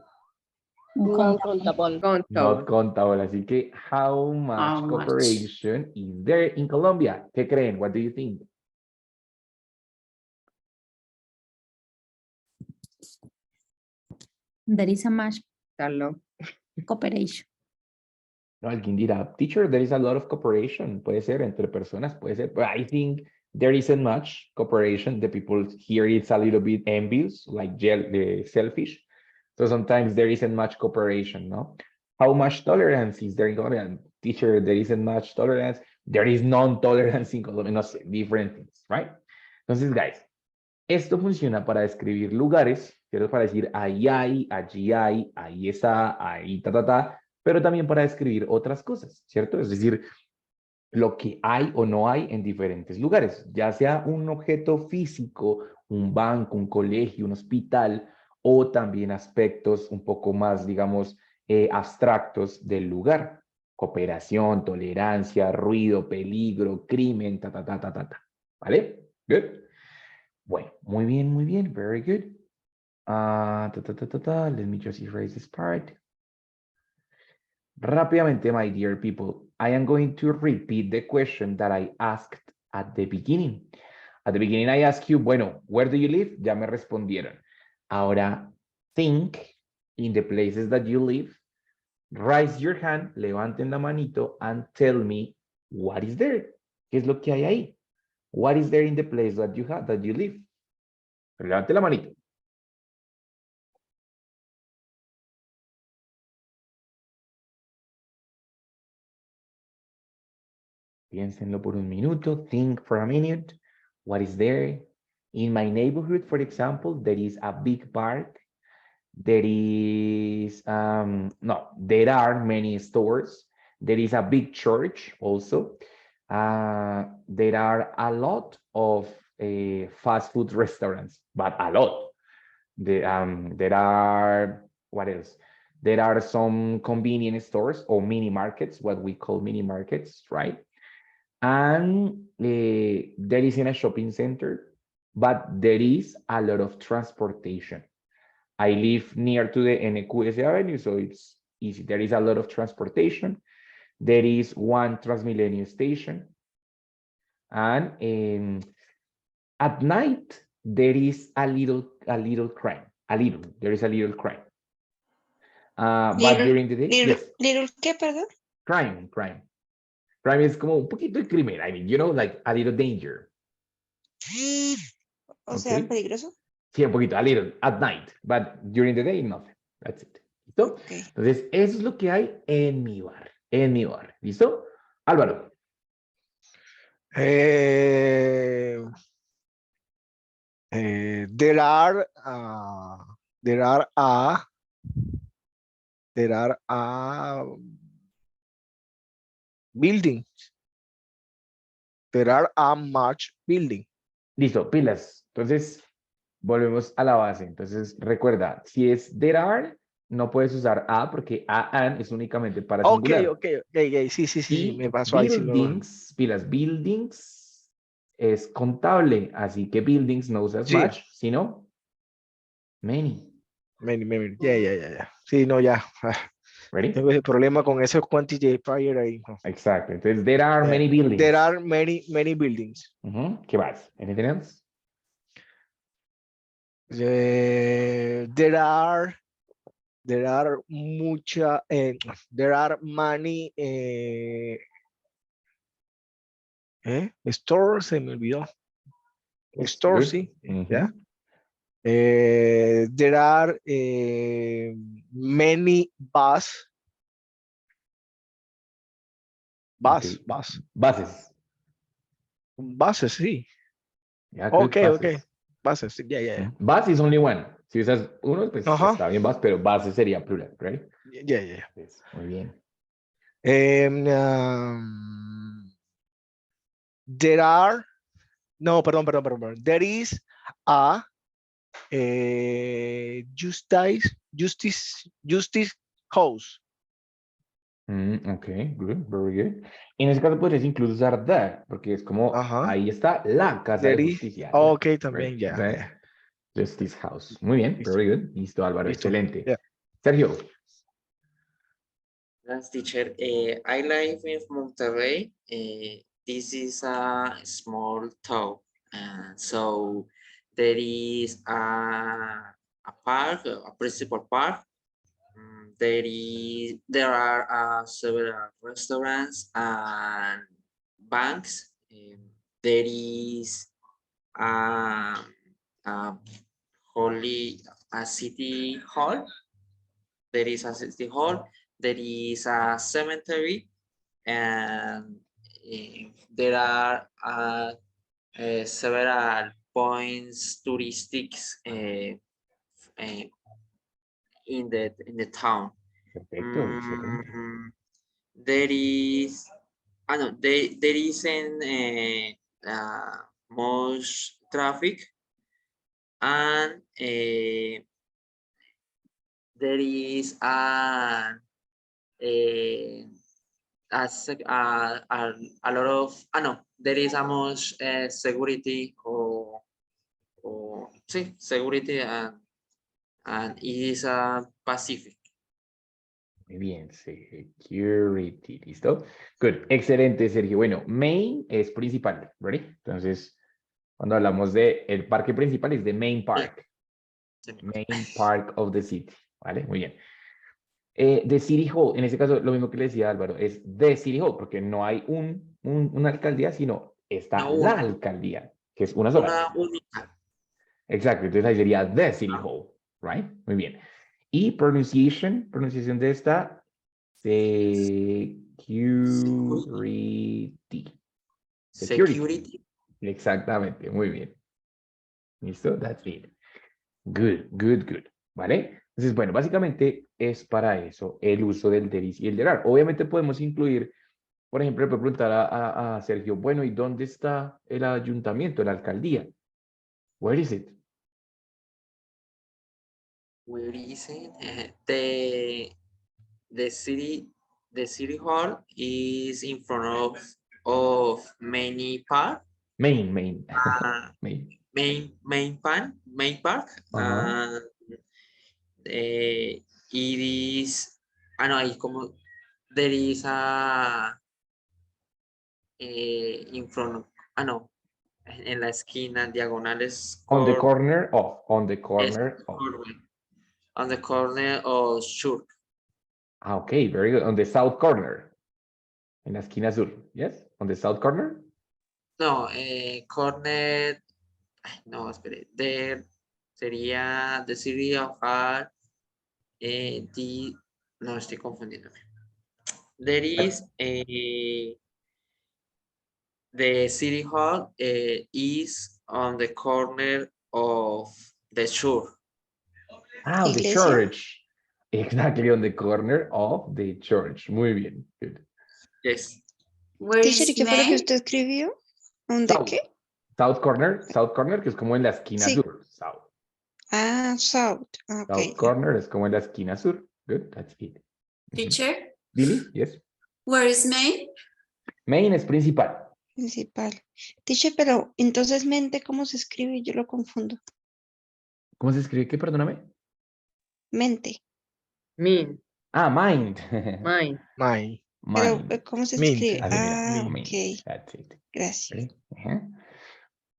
Non-countable. Not countable, así que how much How much? cooperation is there in Colombia? ¿Qué creen? What do you think? There is a much Carlos. cooperation. No, alguien dirá, teacher, there is a lot of cooperation. Puede ser entre personas, puede ser, but I think there isn't much cooperation. The people here it's a little bit envious, like selfish. So sometimes there isn't much cooperation, no? How much tolerance is there in Colombia? Teacher, there isn't much tolerance. There is non-tolerance in Colombia. No sé, different things, right? Entonces, guys, esto funciona para describir lugares, ¿cierto? Para decir ahí hay, allí hay, ahí está, ahí pero también para describir otras cosas, ¿cierto? Es decir, lo que hay o no hay en diferentes lugares, ya sea un objeto físico, un banco, un colegio, un hospital, o también aspectos un poco más, digamos, abstractos del lugar. Cooperación, tolerancia, ruido, peligro, crimen, ¿Vale? Good. Bueno, muy bien, very good. Let me just erase this part. Rápidamente, my dear people, I am going to repeat the question that I asked at the beginning. At the beginning, I asked you, bueno, where do you live? Ya me respondieron. Ahora, think in the places that you live. Raise your hand, levanten la manito, and tell me what is there. ¿Qué es lo que hay ahí? What is there in the place that you live? Levante la manito. Piénsenlo por un minuto. Think for a minute. What is there? In my neighborhood, for example, there is a big park. There is, there are many stores. There is a big church also. There are a lot of fast food restaurants, but a lot. There are, what else? There are some convenience stores or mini markets, what we call mini markets, right? And there isn't a shopping center, but there is a lot of transportation. I live near to the NQS Avenue, so it's easy. There is a lot of transportation. There is one Transmilenio station. And at night, there is a little crime. There is a little crime. But Little- during the day, yes, Little, ¿qué, perdón? crime. Crime is como un poquito de crimen. I mean, you know, like a little danger. O sea, Okay. peligroso. Sí, un poquito, a little, at night. But during the day, nothing. That's it. ¿Listo? Ok. Entonces, eso es lo que hay en mi bar. ¿Listo? Álvaro. There are buildings. There are a much building. Listo, pilas. Entonces, volvemos a la base. Entonces, recuerda, si es there are, no puedes usar a porque and es únicamente para Ok, singular. sí, Y me pasó ahí. Sí, buildings, pilas, buildings es contable, así que buildings no usas Sí. much, sino many. Many. Ya. Sí, no, ya. Ready? Tengo ese problema con ese quantifier ahí. No. Exacto. Entonces, there are Yeah. many buildings. There are many buildings. Ujú. ¿Qué más? Anything else? There are many stores, se me olvidó. Stores, Good. sí. Ujú. Yeah. There are many buses. Okay. Buses. Buses, sí. Yeah, good. Okay. Buses. Buses, sí, yeah. Bus is only one. Si usas uno, pues Ajá. está bien bus, pero bus sería plural, right? Yeah. Pues, muy bien. There are, no, perdón. There is a justice house. Okay, good, very good. En ese caso podrías incluso usar the, porque es como, Ajá. ahí está la casa There de is, justicia. okay, Right? también, ya. The Justice House. Muy bien, Listo. very good. Listo, Álvaro, Listo. excelente. Yeah. Sergio. Yes, teacher. I live in Monterrey. This is a small town. So there is a park, a principal park. There are several restaurants and banks. There is a city hall. There is a city hall. There is a cemetery, and there are several points touristics in the town. Perfecto, excelente. There is, there isn't much traffic, and there is a lot of there is a much security or security, and it is Pacific. Muy bien, security, ¿listo? Good, excelente, Sergio. Bueno, main es principal, ¿ready? Entonces, cuando hablamos de el parque principal es the main park. Main park of the city, ¿vale? Muy bien. The City Hall, en este caso, lo mismo que le decía Álvaro, es The City Hall, porque no hay una alcaldía, sino está No, la alcaldía, que es una sola. Una única. Exacto, entonces ahí sería The City Hall, right? Muy bien. Y pronunciación de esta, security. Exactamente, muy bien. ¿Listo? That's it. Good. ¿Vale? Entonces, bueno, básicamente es para eso el uso del there is y el there are. Obviamente podemos incluir, por ejemplo, le puedo preguntar a Sergio, bueno, ¿y dónde está el ayuntamiento, la alcaldía? Where is it? Where is it? The city hall is in front of many park. Main, Uh, main. main park. Ajá. It is. No, hay como there is a in front. No, en la esquina diagonales. On the cor- corner of, on the es corner of. on the corner of Shur. Ah, okay, very good. On the south corner. En la esquina sur. Yes, on the south corner. No, corner. No, espere. There sería the city of art. No, estoy confundiéndome. There is the city hall is on the corner of the shore. Ah, on the Iglesia. church. Exactly, on the corner of the church. Muy bien. Good. Yes. Where Teacher, ¿y is qué fue lo que May? usted escribió? ¿Dónde South. qué? South corner, que es como en la esquina Sí. sur. South. Ah, south. Ah, ok. South corner es como en la esquina sur. Good, that's it. Teacher, Billy, yes. where is May? Main es principal. Principal. Teacher, pero entonces mente, ¿cómo se escribe? Yo lo confundo. ¿Cómo se escribe? ¿Qué? Perdóname. Mente. Mean. Ah, mind. Mine. Mine. Pero, Mind. ¿cómo se Mint. escribe? Así, mira, Ah, mint. ok. That's it. Gracias. Ajá.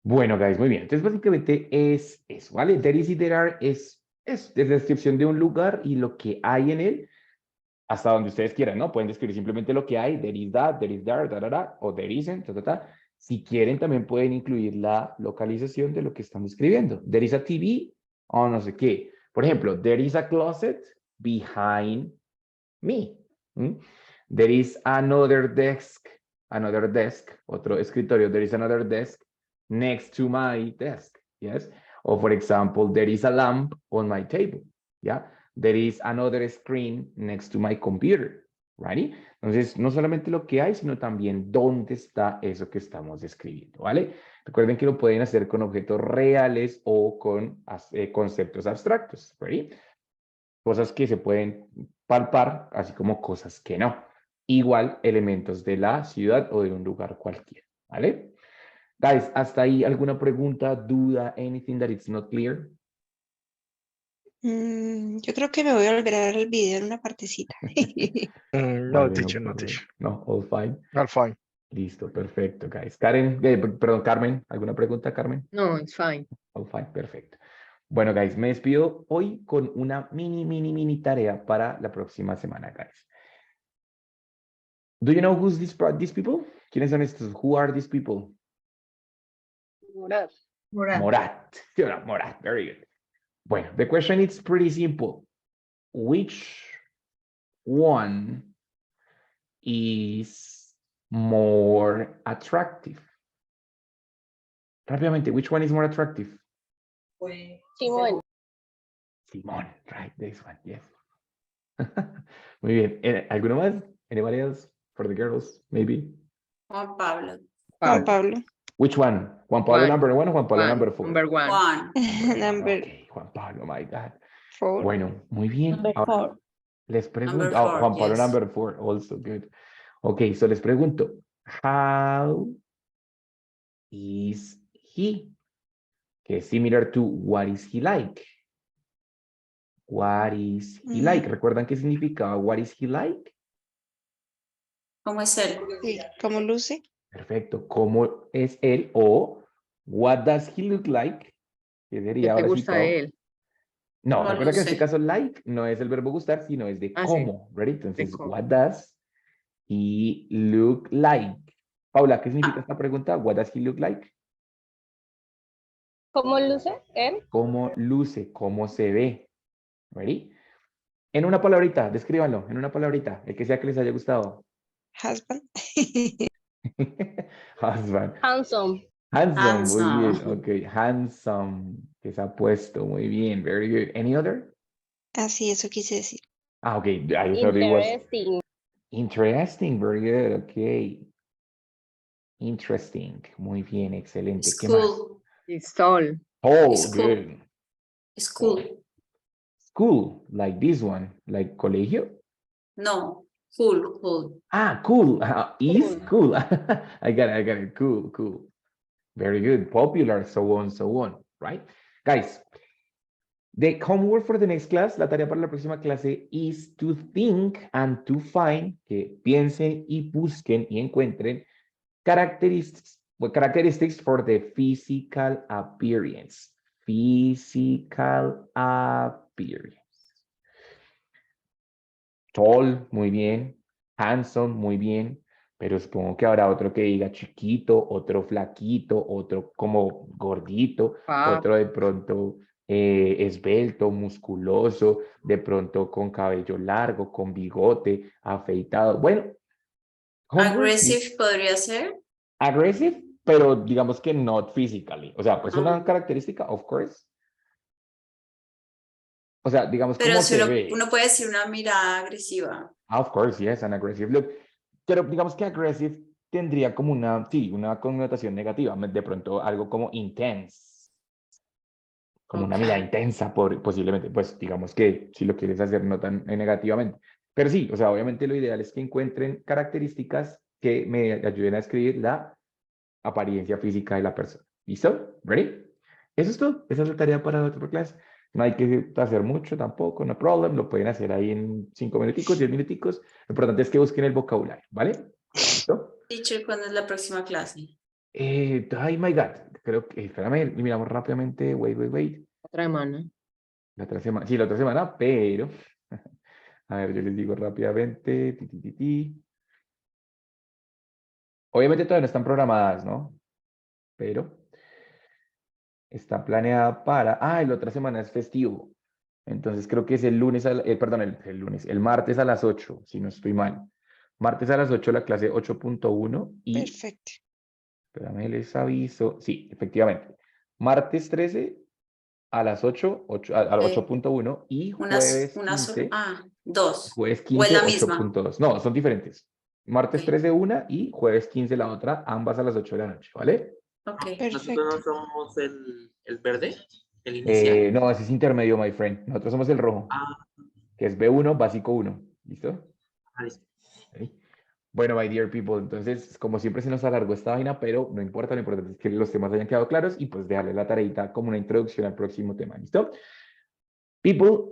Bueno, guys, muy bien. Entonces, básicamente es eso, ¿vale? There is y there are es la descripción de un lugar y lo que hay en él, hasta donde ustedes quieran, ¿no? Pueden describir simplemente lo que hay, there is that, there is there, da, da, da, o there isn't, ta, ta, ta. Si quieren, también pueden incluir la localización de lo que están describiendo. There is a TV o no sé qué. Por ejemplo, there is a closet behind me. ¿Mm? There is another desk, otro escritorio. There is another desk next to my desk, yes? Or for example, there is a lamp on my table, yeah? There is another screen next to my computer, right? Entonces, no solamente lo que hay, sino también dónde está eso que estamos describiendo, ¿vale? Recuerden que lo pueden hacer con objetos reales o con conceptos abstractos, ¿right? Cosas que se pueden palpar, así como cosas que no. Igual elementos de la ciudad o de un lugar cualquiera, ¿vale? Guys, hasta ahí, ¿alguna pregunta, duda, anything that it's not clear? Yo creo que me voy a volver a ver el video en una partecita. No, Vale, teacher, no, problem. teacher. No, all fine. All fine. Listo, perfecto, guys. Karen, perdón, Carmen, ¿alguna pregunta, Carmen? No, it's fine. All fine, perfecto. Bueno, guys, me despido hoy con una mini tarea para la próxima semana, guys. Do you know who's these people? ¿Quiénes son estos? Who are these people? Morat. Morat. Sí, no, Morat. Very good. Bueno, the question is pretty simple. Which one is more attractive? Rápidamente, which one is more attractive? Simón. Simón, right, this one, yes. Muy bien. ¿Alguno más? Anybody else? For the girls, maybe? Juan Pablo. Juan Pablo. Which one? Juan Pablo One. number 1 o Juan Pablo One. number 4? Number one. Juan. Number Okay, Juan Pablo, my God. 4. Bueno, muy bien. Number Ahora, 4. les pregunto, Number oh, four, Juan Pablo yes. number 4, also good. Okay, so les pregunto, how is he? Que es similar to what is he like? What is he like? ¿Recuerdan qué significaba what is he like? ¿Cómo es él? Sí, ¿cómo luce? Perfecto. ¿Cómo es él? O what does he look like? ¿Qué ¿Qué sería te ahora gusta citado? de él? No, ¿Cómo recuerda que en este luce? caso like no es el verbo gustar, sino es de Ah, sí. cómo, ¿ready? Entonces, cómo. what does he look like? Paula, ¿qué significa esta pregunta? What does he look like? ¿Cómo luce él? ¿Cómo luce? ¿Cómo se ve? ¿Ready? En una palabrita, descríbanlo, en una palabrita, el que sea que les haya gustado. Husband. Husband. Handsome. Handsome, muy bien, Handsome. ok, handsome, que se ha puesto, muy bien, very good. Any other? Así, eso quise decir. Ah, okay. I thought it was Interesting. interesting. Very good. Okay. Interesting. Muy bien. Excelente. ¿Qué más? School. It's tall. Oh, School. good. School. School, like this one, like colegio. No. Cool. Cool. Ah, cool. Is Cool. cool. I got it. Cool, cool. Very good. Popular, so on, right? Guys, the homework for the next class, la tarea para la próxima clase is to think and to find, que piensen y busquen y encuentren characteristics for the physical appearance. Physical appearance. Tall, muy bien. Handsome, muy bien. Pero supongo que habrá otro que diga chiquito, otro flaquito, otro como gordito, Wow. otro de pronto esbelto, musculoso, de pronto con cabello largo, con bigote, afeitado. Bueno, homework is Aggressive podría ser. aggressive, pero digamos que not physically. O sea, pues una Ah. característica, of course. O sea, digamos Pero cómo si se uno, ve. uno puede decir una mirada agresiva. Of course, yes, an aggressive look. Pero digamos que aggressive tendría como una, sí, una connotación negativa. De pronto algo como intense. Como una Ok. mirada intensa, posiblemente. Pues digamos que si lo quieres hacer no tan negativamente. Pero sí, o sea, obviamente lo ideal es que encuentren características que me ayuden a escribir la apariencia física de la persona. ¿Listo? ¿Ready? Eso es todo. Esa es la tarea para otra clase. No hay que hacer mucho tampoco, no problem. Lo pueden hacer ahí en 5 minuticos, 10 minuticos. Lo importante es que busquen el vocabulario, ¿vale? ¿Listo? Teacher, ¿cuándo es la próxima clase? Ay, my God. Creo que, espérame, miramos rápidamente. Wait. Otra semana. La otra semana, sí, la otra semana, pero... A ver, yo les digo rápidamente. Obviamente todavía no están programadas, ¿no? Pero... está planeada para... Ah, la otra semana es festivo. Entonces creo que es el lunes, perdón, el lunes, el martes a las 8, si no estoy mal. Martes a las 8 la clase 8.1 y... Perfecto. Espérame, les aviso. Sí, efectivamente. Martes 13 a las 8, a las 8.1 y jueves Una sola. 15. Ah, dos. Jueves O es 15, la misma. 8.2. No, son diferentes. Martes Ok. 13 una y jueves 15 la otra, ambas a las 8 de la noche, ¿vale? Ok. Nosotros Perfecto. no somos el verde, el inicial. No, ese es intermedio, my friend. Nosotros somos el rojo, Ah, que es B1, básico 1. ¿Listo? listo. Ok. Bueno, my dear people, entonces, como siempre se nos alargó esta vaina, pero no importa, lo importante es que los temas hayan quedado claros y pues dejarle la tareita como una introducción al próximo tema, ¿listo? People,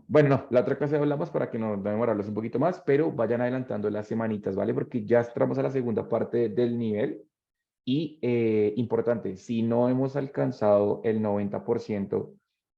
bueno, no, la otra clase hablamos para que no demorarlos un poquito más, pero vayan adelantando las semanitas, ¿vale? Porque ya entramos a la segunda parte del nivel y, importante, si no hemos alcanzado el 90%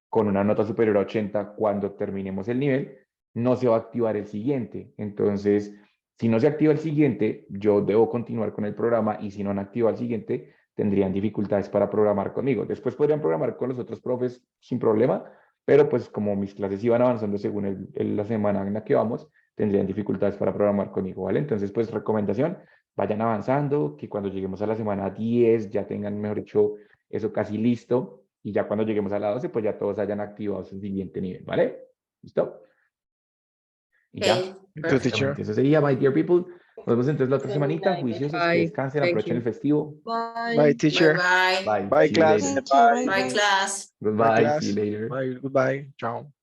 con una nota superior a 80 cuando terminemos el nivel, no se va a activar el siguiente. Entonces, si no se activa el siguiente, yo debo continuar con el programa y si no han activado el siguiente, tendrían dificultades para programar conmigo. Después podrían programar con los otros profes sin problema, pero pues como mis clases iban avanzando según la semana en la que vamos, tendrían dificultades para programar conmigo, ¿vale? Entonces, pues recomendación, vayan avanzando, que cuando lleguemos a la semana 10 ya tengan, mejor dicho, eso casi listo y ya cuando lleguemos a la 12, pues ya todos hayan activado su siguiente nivel, ¿vale? ¿Listo? Y ya, Ok. Good teacher. básicamente eso sería, my dear people. Nos vemos entonces la otra semanita, juiciosos, que Bye. descansen, Thank aprovechen you. el festivo. Bye, teacher. Bye bye. Bye, Bye, see you class. later. Thank you. Bye, Bye bye. class. Goodbye, class. see you later. Bye, goodbye. Ciao.